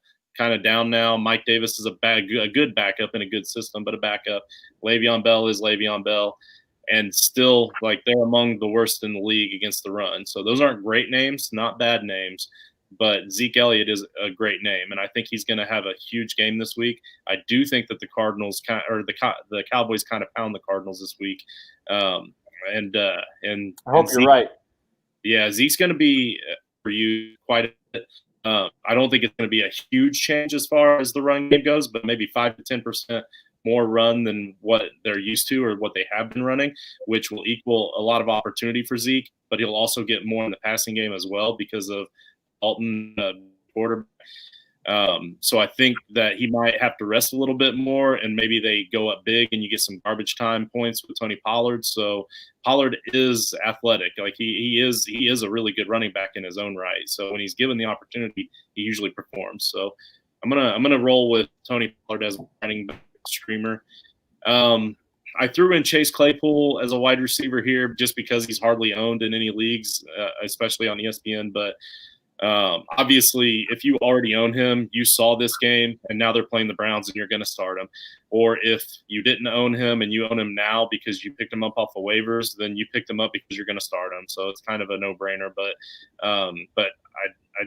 down now. Mike Davis is a good backup in a good system, but a backup. Le'Veon Bell is Le'Veon Bell, and still, like, they're among the worst in the league against the run. So those aren't great names, not bad names. But Zeke Elliott is a great name, and I think he's going to have a huge game this week. I do think that the Cardinals the Cowboys kind of pound the Cardinals this week, and I hope you're right. Yeah, Zeke's going to be for you quite a bit. I don't think it's going to be a huge change as far as the run game goes, but maybe 5 to 10% more run than what they're used to or what they have been running, which will equal a lot of opportunity for Zeke. But he'll also get more in the passing game as well because of Alton quarterback. So I think that he might have to rest a little bit more, and maybe they go up big and you get some garbage time points with Tony Pollard. So Pollard is athletic. Like he is a really good running back in his own right. So when he's given the opportunity, he usually performs. So I'm gonna roll with Tony Pollard as a running back streamer. I threw in Chase Claypool as a wide receiver here just because he's hardly owned in any leagues, especially on ESPN. But obviously, if you already own him, you saw this game, and now they're playing the Browns, and you're going to start him. Or if you didn't own him and you own him now because you picked him up off the waivers, then you picked him up because you're going to start him. So it's kind of a no-brainer. But I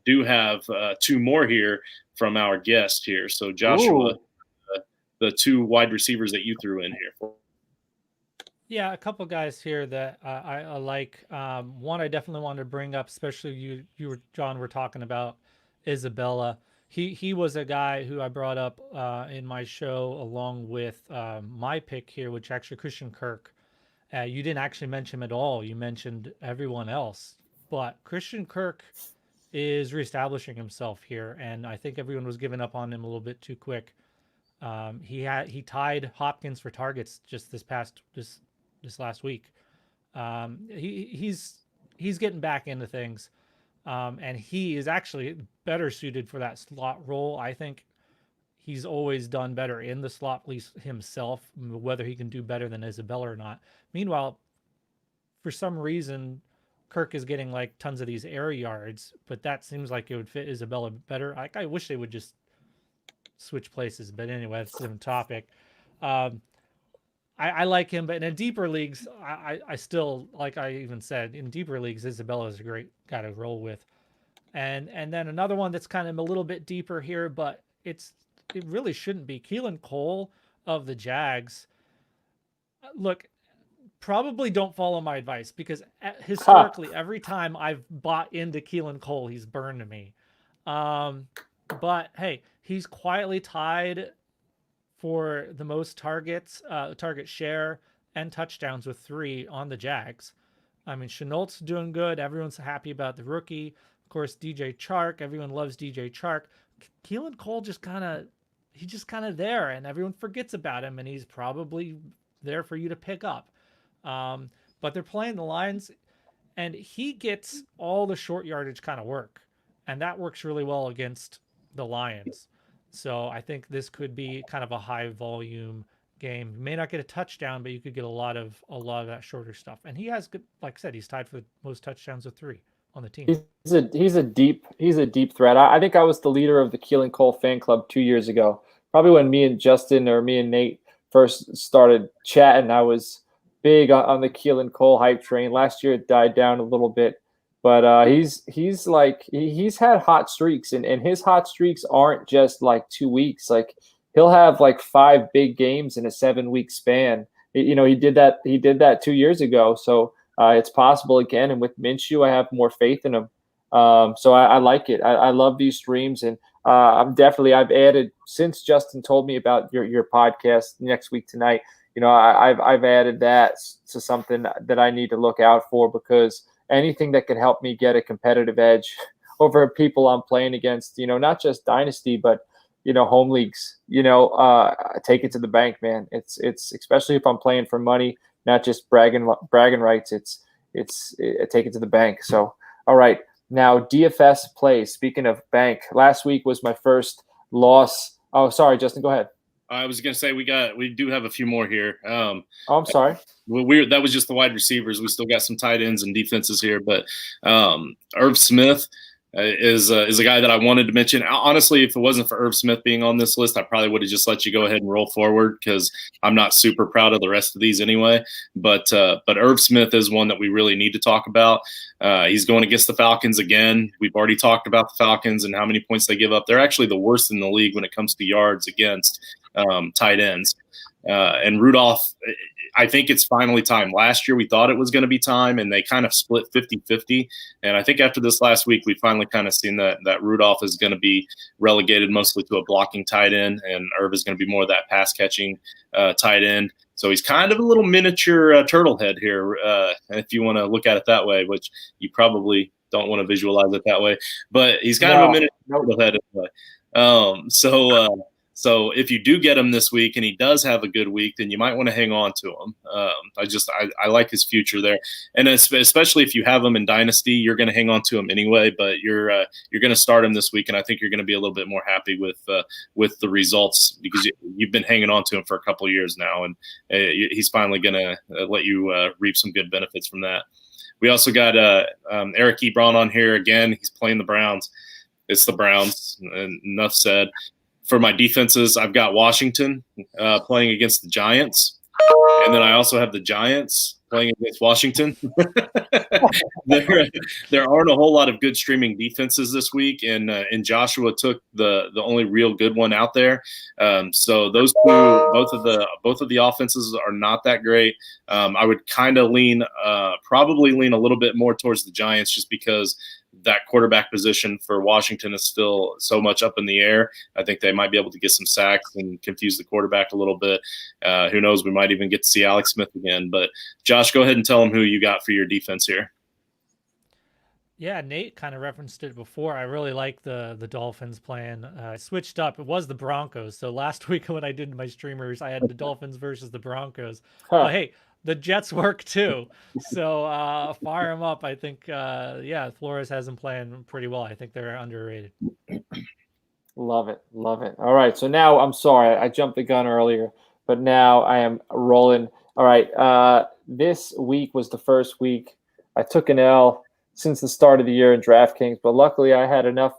do have two more here from our guest here. So Joshua, the two wide receivers that you threw in here for. Yeah, a couple guys here that I like. One I definitely wanted to bring up, especially you were, John, were talking about Isabella. He was a guy who I brought up in my show along with my pick here, which actually Christian Kirk. You didn't actually mention him at all. You mentioned everyone else, but Christian Kirk is reestablishing himself here, and I think everyone was giving up on him a little bit too quick. He tied Hopkins for targets just this last week. He's getting back into things, and he is actually better suited for that slot role. I think he's always done better in the slot, at least himself, whether he can do better than Isabella or not. Meanwhile, for some reason, Kirk is getting like tons of these air yards, but that seems like it would fit Isabella better. I wish they would just switch places, but anyway, that's a different topic. I like him, but in deeper leagues, I still, like I even said, in deeper leagues, Isabella is a great guy to roll with. And then another one that's kind of a little bit deeper here, but it really shouldn't be. Keelan Cole of the Jags. Look, probably don't follow my advice because historically, every time I've bought into Keelan Cole, he's burned me. But hey, he's quietly tied for the most targets, target share, and touchdowns with 3 on the Jags. I mean, Chenault's doing good. Everyone's happy about the rookie. Of course, DJ Chark. Everyone loves DJ Chark. Keelan Cole he's just kind of there, and everyone forgets about him, and he's probably there for you to pick up. But they're playing the Lions, and he gets all the short yardage kind of work, and that works really well against the Lions. So I think this could be kind of a high volume game. You may not get a touchdown, but you could get a lot of that shorter stuff. And he has good, like I said, he's tied for the most touchdowns with 3 on the team. He's a deep threat. I think I was the leader of the Keelan Cole fan club 2 years ago. Probably when me and Justin or me and Nate first started chatting, I was big on the Keelan Cole hype train. Last year it died down a little bit. But he's had hot streaks, and his hot streaks aren't just like 2 weeks. Like he'll have like 5 big games in a 7-week span. He did that 2 years ago. So it's possible again. And with Minshew, I have more faith in him. So I like it. I love these streams, and I've added, since Justin told me about your podcast next week tonight. I've added that to something that I need to look out for, because anything that could help me get a competitive edge over people I'm playing against, not just dynasty, but, home leagues, take it to the bank, man. It's especially if I'm playing for money, not just bragging rights. It's take it to the bank. So, all right. Now DFS plays. Speaking of bank, last week was my first loss. Oh, sorry, Justin, go ahead. I was going to say we do have a few more here. I'm sorry. That was just the wide receivers. We still got some tight ends and defenses here, but Irv Smith is a guy that I wanted to mention. Honestly, if it wasn't for Irv Smith being on this list, I probably would have just let you go ahead and roll forward, because I'm not super proud of the rest of these anyway. But Irv Smith is one that we really need to talk about. He's going against the Falcons again. We've already talked about the Falcons and how many points they give up. They're actually the worst in the league when it comes to yards against tight ends. And Rudolph, I think it's finally time. Last year we thought it was going to be time, and they kind of split 50-50. And I think after this last week, we finally kind of seen that Rudolph is going to be relegated mostly to a blocking tight end, and Irv is going to be more of that pass catching tight end. So he's kind of a little miniature turtle head here, if you want to look at it that way, which you probably don't want to visualize it that way. But he's kind of a minute ahead anyway. So if you do get him this week and he does have a good week, then you might want to hang on to him. I like his future there, and especially if you have him in Dynasty, you're going to hang on to him anyway. But you're going to start him this week, and I think you're going to be a little bit more happy with the results because you've been hanging on to him for a couple of years now, and he's finally going to let you reap some good benefits from that. We also got Eric Ebron on here again. He's playing the Browns. It's the Browns, and enough said. For my defenses, I've got Washington playing against the Giants. And then I also have the Giants playing against Washington. There aren't a whole lot of good streaming defenses this week, and Joshua took the only real good one out there. So those two, both of the offenses are not that great. I would kind of probably lean a little bit more towards the Giants just because that quarterback position for Washington is still so much up in the air. I think they might be able to get some sacks and confuse the quarterback a little bit. Who knows? We might even get to see Alex Smith again. But Josh, go ahead and tell them who you got for your defense here. Yeah, Nate kind of referenced it before. I really like the Dolphins plan. I switched up. It was the Broncos. So last week when I did my streamers, I had the Dolphins versus the Broncos. But hey, the Jets work too. So fire them up. I think, Flores has them playing pretty well. I think they're underrated. Love it. Love it. All right. So now I'm sorry. I jumped the gun earlier, but now I am rolling. All right. This week was the first week I took an L since the start of the year in DraftKings, but luckily I had enough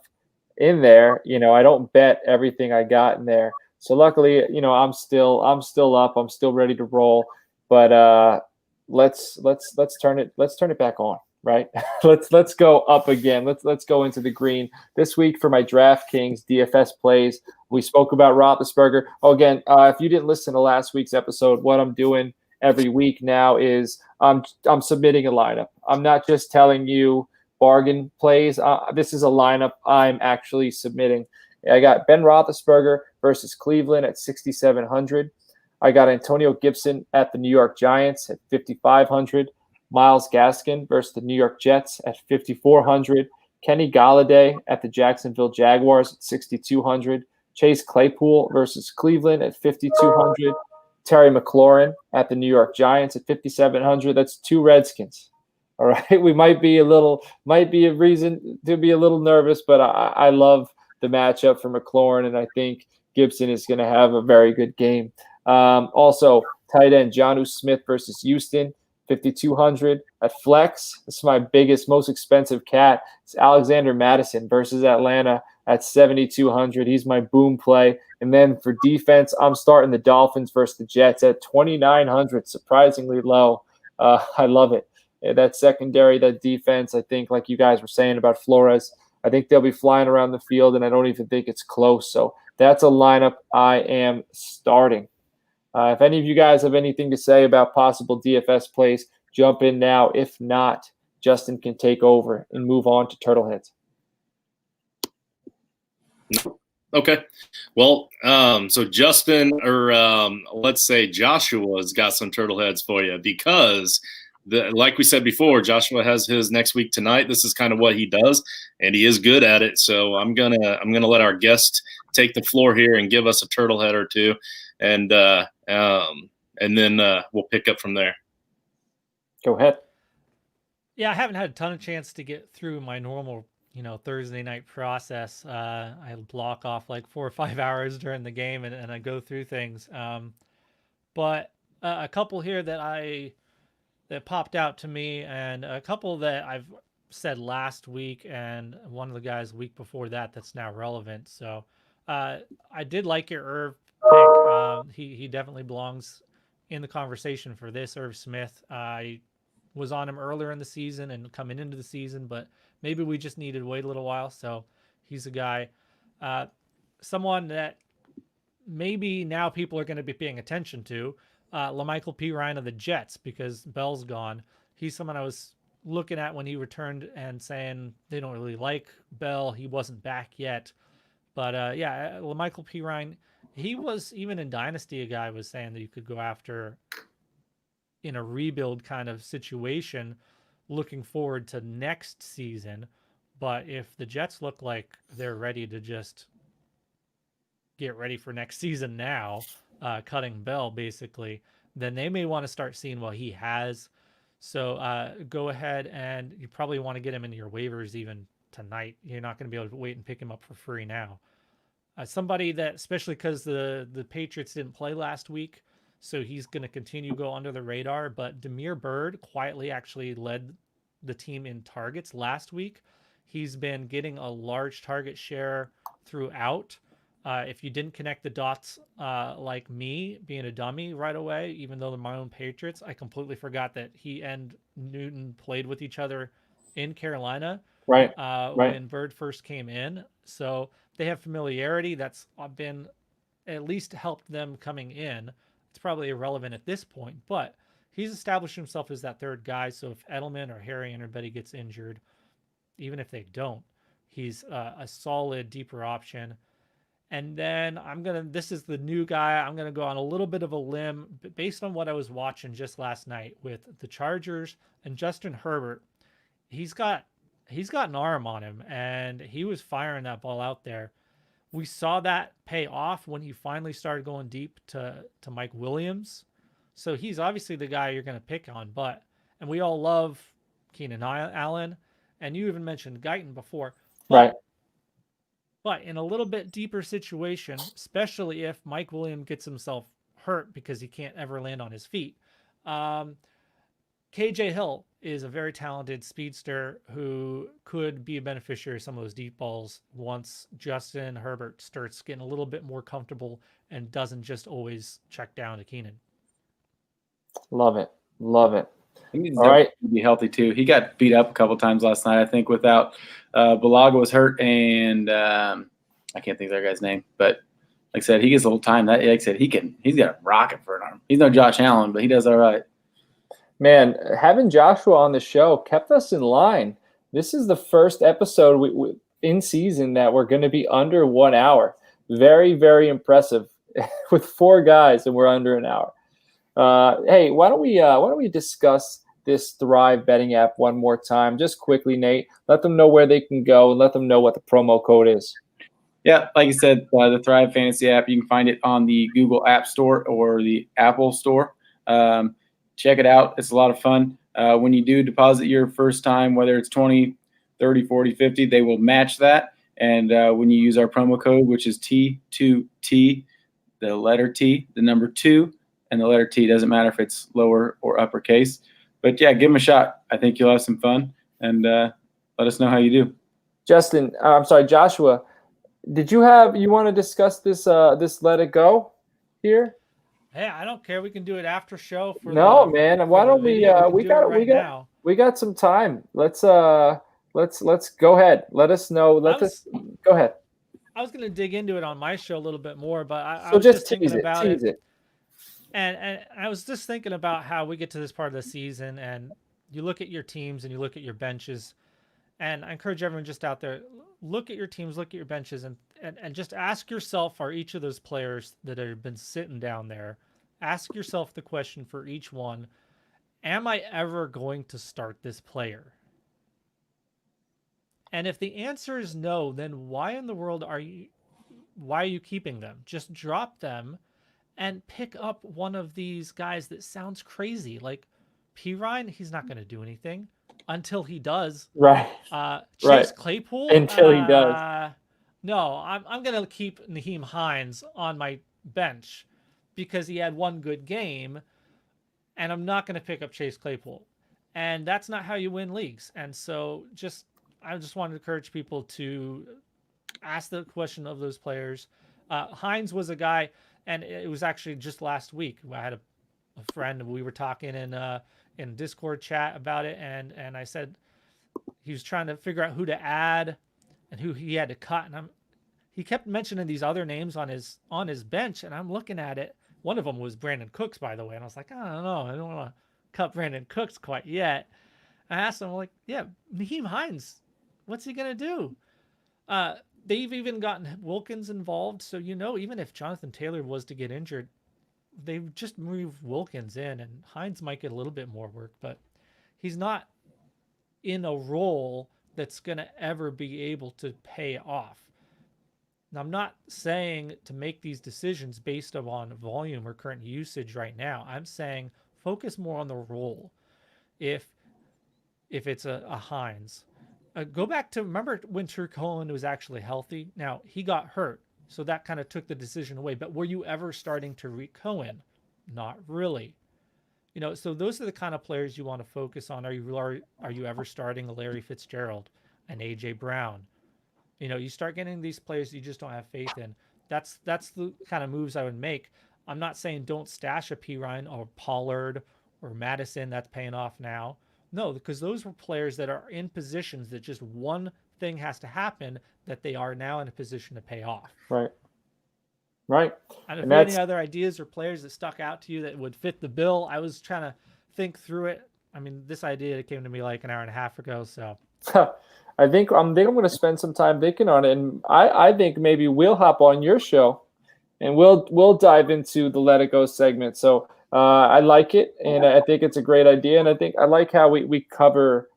in there. I don't bet everything I got in there. So luckily, I'm still up. I'm still ready to roll. But let's turn it back on, right? let's go up again. Let's go into the green this week for my DraftKings DFS plays. We spoke about Roethlisberger. Oh, again, if you didn't listen to last week's episode, what I'm doing every week now is I'm submitting a lineup. I'm not just telling you bargain plays. This is a lineup I'm actually submitting. I got Ben Roethlisberger versus Cleveland at 6,700. I got Antonio Gibson at the New York Giants at 5,500. Myles Gaskin versus the New York Jets at 5,400. Kenny Golladay at the Jacksonville Jaguars at 6,200. Chase Claypool versus Cleveland at 5,200. Terry McLaurin at the New York Giants at 5,700. That's two Redskins. All right, we might be a reason to be a little nervous, but I love the matchup for McLaurin, and I think Gibson is going to have a very good game. Also, tight end Jonnu Smith versus Houston, 5,200. At flex, this is my most expensive cat. It's Alexander Madison versus Atlanta at 7,200. He's my boom play. And then for defense, I'm starting the Dolphins versus the Jets at 2,900, surprisingly low. I love it. That secondary, that defense, I think, like you guys were saying about Flores, I think they'll be flying around the field, and I don't even think it's close. So that's a lineup I am starting. If any of you guys have anything to say about possible DFS plays, jump in now. If not, Justin can take over and move on to Turtleheads. Okay. Well, so Justin, or let's say Joshua's got some Turtleheads for you because like we said before, Joshua has his next week tonight. This is kind of what he does, and he is good at it. So I'm gonna let our guest take the floor here and give us a Turtlehead or two, and then we'll pick up from there. Go ahead. Yeah, I haven't had a ton of chance to get through my normal, Thursday night process. I block off like 4 or 5 hours during the game and I go through things. But a couple here that popped out to me, and a couple that I've said last week, and one of the guys the week before that's now relevant. So I did like your Irv pick. He definitely belongs in the conversation for this. Irv Smith. I was on him earlier in the season and coming into the season, but maybe we just needed to wait a little while. So he's a guy, someone that maybe now people are going to be paying attention to. LaMichael P. Ryan of the Jets, because Bell's gone. He's someone I was looking at when he returned and saying they don't really like Bell. He wasn't back yet. But LaMichael P. Ryan, he was, even in Dynasty, a guy was saying that you could go after in a rebuild kind of situation. looking forward to next season. But if the Jets look like they're ready to just get ready for next season now, cutting Bell basically, then they may want to start seeing what he has. So go ahead, and you probably want to get him into your waivers even tonight. You're not going to be able to wait and pick him up for free now. Somebody that, especially because the Patriots didn't play last week, so he's going to continue to go under the radar. But Damiere Byrd quietly actually led the team in targets last week. He's been getting a large target share throughout. If you didn't connect the dots like me, being a dummy right away, even though they're my own Patriots, I completely forgot that he and Newton played with each other in Carolina when Byrd first came in. So they have familiarity. That's been at least helped them coming in. It's probably irrelevant at this point, but he's established himself as that third guy. So if Edelman or Harry or anybody gets injured, even if they don't, he's a solid, deeper option. And then this is the new guy. I'm going to go on a little bit of a limb, but based on what I was watching just last night with the Chargers and Justin Herbert, he's got an arm on him, and he was firing that ball out there. We saw that pay off when he finally started going deep to Mike Williams. So he's obviously the guy you're going to pick on, and we all love Keenan Allen, and you even mentioned Guyton before. But in a little bit deeper situation, especially if Mike Williams gets himself hurt because he can't ever land on his feet, KJ Hill is a very talented speedster who could be a beneficiary of some of those deep balls once Justin Herbert starts getting a little bit more comfortable and doesn't just always check down to Keenan. Love it. All right, be healthy too. He got beat up a couple times last night, I think, without Balaga was hurt, and I can't think of that guy's name. But like I said, he gets a little time. Like I said, he's got a rocket for an arm. He's no Josh Allen, but he does all right. Man, having Joshua on the show kept us in line. This is the first episode in season that we're going to be under 1 hour. Very, very impressive with 4 guys, and we're under an hour. Hey, why don't we discuss this Thrive betting app one more time, just quickly, Nate? Let them know where they can go and let them know what the promo code is. Yeah, like you said, the Thrive Fantasy app, you can find it on the Google App Store or the Apple Store. Check it out. It's a lot of fun. When you do deposit your first time, whether it's 20, 30, 40, 50, they will match that. And when you use our promo code, which is T2T, the letter T, the number 2, and the letter T, doesn't matter if it's lower or uppercase. But yeah, give them a shot. I think you'll have some fun, and let us know how you do. Joshua, did you want to discuss this Let It Go here? Hey, I don't care. We can do it after show. Man. Why don't we got some time. Let's go ahead. Let us know. Go ahead. I was going to dig into it on my show a little bit more, but I was just thinking about it. And I was just thinking about how we get to this part of the season, and you look at your teams and you look at your benches, and I encourage everyone just out there, look at your teams, look at your benches, and just ask yourself, are each of those players that have been sitting down there, ask yourself the question for each one, am I ever going to start this player? And if the answer is no, then why in the world are you keeping them? Just drop them and pick up one of these guys that sounds crazy. Like Pirine, he's not going to do anything until he does. Right. Chase Claypool. Until he does. No, I'm going to keep Nyheim Hines on my bench because he had one good game, and I'm not going to pick up Chase Claypool. And that's not how you win leagues. And so I just want to encourage people to ask the question of those players. Hines was a guy, and it was actually just last week. I had a friend, and we were talking in Discord chat about it, and I said he was trying to figure out who to add and who he had to cut, and he kept mentioning these other names on his bench, and I'm looking at it. One of them was Brandon Cooks, by the way, and I was like, I don't know, I don't want to cut Brandon Cooks quite yet. I asked him, like, yeah, Nyheim Hines, what's he gonna do? They've even gotten Wilkins involved, so even if Jonathan Taylor was to get injured, they've just moved Wilkins in, and Hines might get a little bit more work, but he's not in a role that's going to ever be able to pay off. Now, I'm not saying to make these decisions based on volume or current usage right now. I'm saying focus more on the role. If it's a Hines, go back to, remember when True Cohen was actually healthy? Now, he got hurt, so that kind of took the decision away. But were you ever starting Tariq Cohen? Not really. So those are the kind of players you want to focus on. Are you ever starting a Larry Fitzgerald, an AJ Brown? You start getting these players you just don't have faith in. That's the kind of moves I would make. I'm not saying don't stash a P. Ryan or Pollard or Madison that's paying off now. No, because those were players that are in positions that just one thing has to happen that they are now in a position to pay off. Right. And if you have any other ideas or players that stuck out to you that would fit the bill, I was trying to think through it. I mean, this idea came to me like an hour and a half ago. So I think I'm going to spend some time thinking on it, and I think maybe we'll hop on your show, and we'll dive into the Let It Go segment. So I like it, and I think it's a great idea, and I think I like how we cover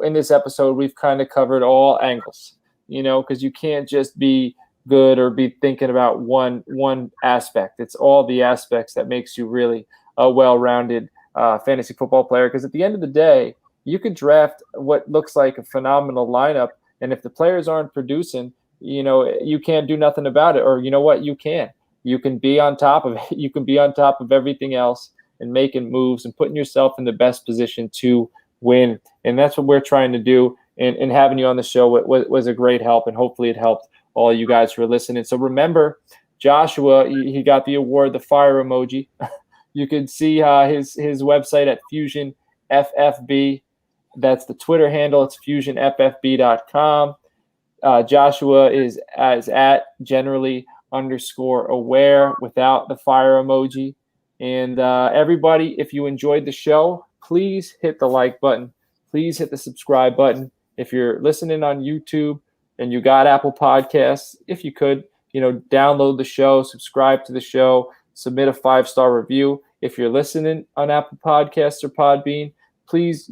in this episode. We've kind of covered all angles, because you can't just be good or be thinking about one aspect. It's all the aspects that makes you really a well-rounded fantasy football player. Because at the end of the day, you could draft what looks like a phenomenal lineup, and if the players aren't producing, you can't do nothing about it. Or you know what, you can. You can be on top of it. You can be on top of everything else and making moves and putting yourself in the best position to win. And that's what we're trying to do. And having you on the show was a great help, and hopefully it helped all you guys who are listening. So remember, Joshua, he got the award, the fire emoji. You can see his website at FusionFFB. That's the Twitter handle. It's FusionFFB.com. Joshua is at generally_aware without the fire emoji. And everybody, if you enjoyed the show, please hit the like button. Please hit the subscribe button. If you're listening on YouTube and you got Apple Podcasts, if you could, download the show, subscribe to the show, submit a 5-star review. If you're listening on Apple Podcasts or Podbean, please,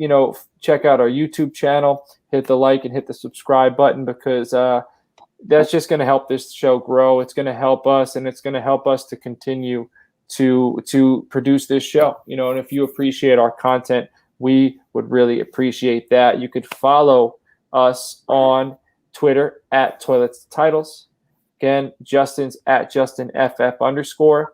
check out our YouTube channel, hit the like and hit the subscribe button, because that's just going to help this show grow. It's going to help us, and it's going to help us to continue to produce this show. And if you appreciate our content, we would really appreciate that. You could follow us on Twitter at Toilets to Titles. Again, Justin's at @JustinFF_.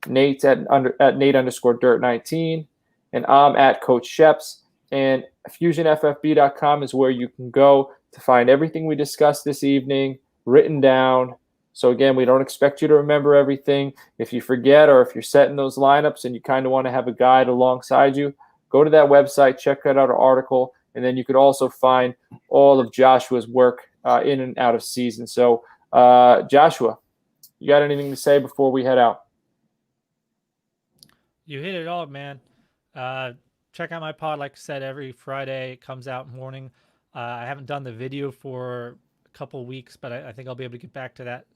Nate's at Nate_Dirt19. And I'm at CoachSchepps. And FusionFFB.com is where you can go to find everything we discussed this evening written down. So again, we don't expect you to remember everything. If you forget, or if you're setting those lineups and you kind of want to have a guide alongside you, go to that website, check out our article, and then you could also find all of Joshua's work in and out of season. So Joshua, you got anything to say before we head out? You hit it all, man. Check out my pod. Like I said, every Friday it comes out morning. I haven't done the video for a couple weeks, but I think I'll be able to get back to that,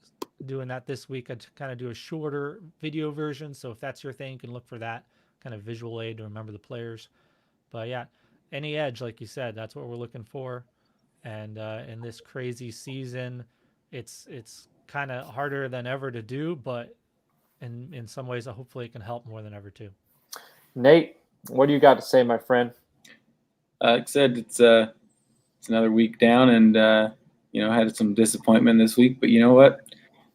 doing that this week. I kind of do a shorter video version. So if that's your thing, you can look for that kind of visual aid to remember the players. But yeah, any edge, like you said, that's what we're looking for. And in this crazy season, it's kind of harder than ever to do, but in some ways, hopefully it can help more than ever too. Nate, what do you got to say, my friend? Like I said, it's another week down, and had some disappointment this week. But you know what?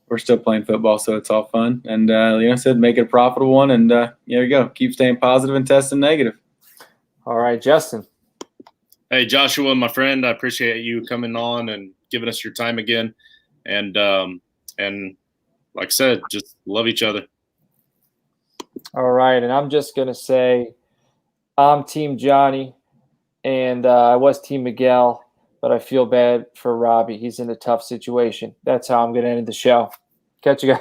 We're still playing football, so it's all fun. And like I said, make it a profitable one. And there you go. Keep staying positive and testing negative. All right, Justin. Hey, Joshua, my friend, I appreciate you coming on and giving us your time again. And like I said, just love each other. All right, and I'm just going to say I'm Team Johnny, and I was Team Miguel, but I feel bad for Robbie. He's in a tough situation. That's how I'm going to end the show. Catch you guys.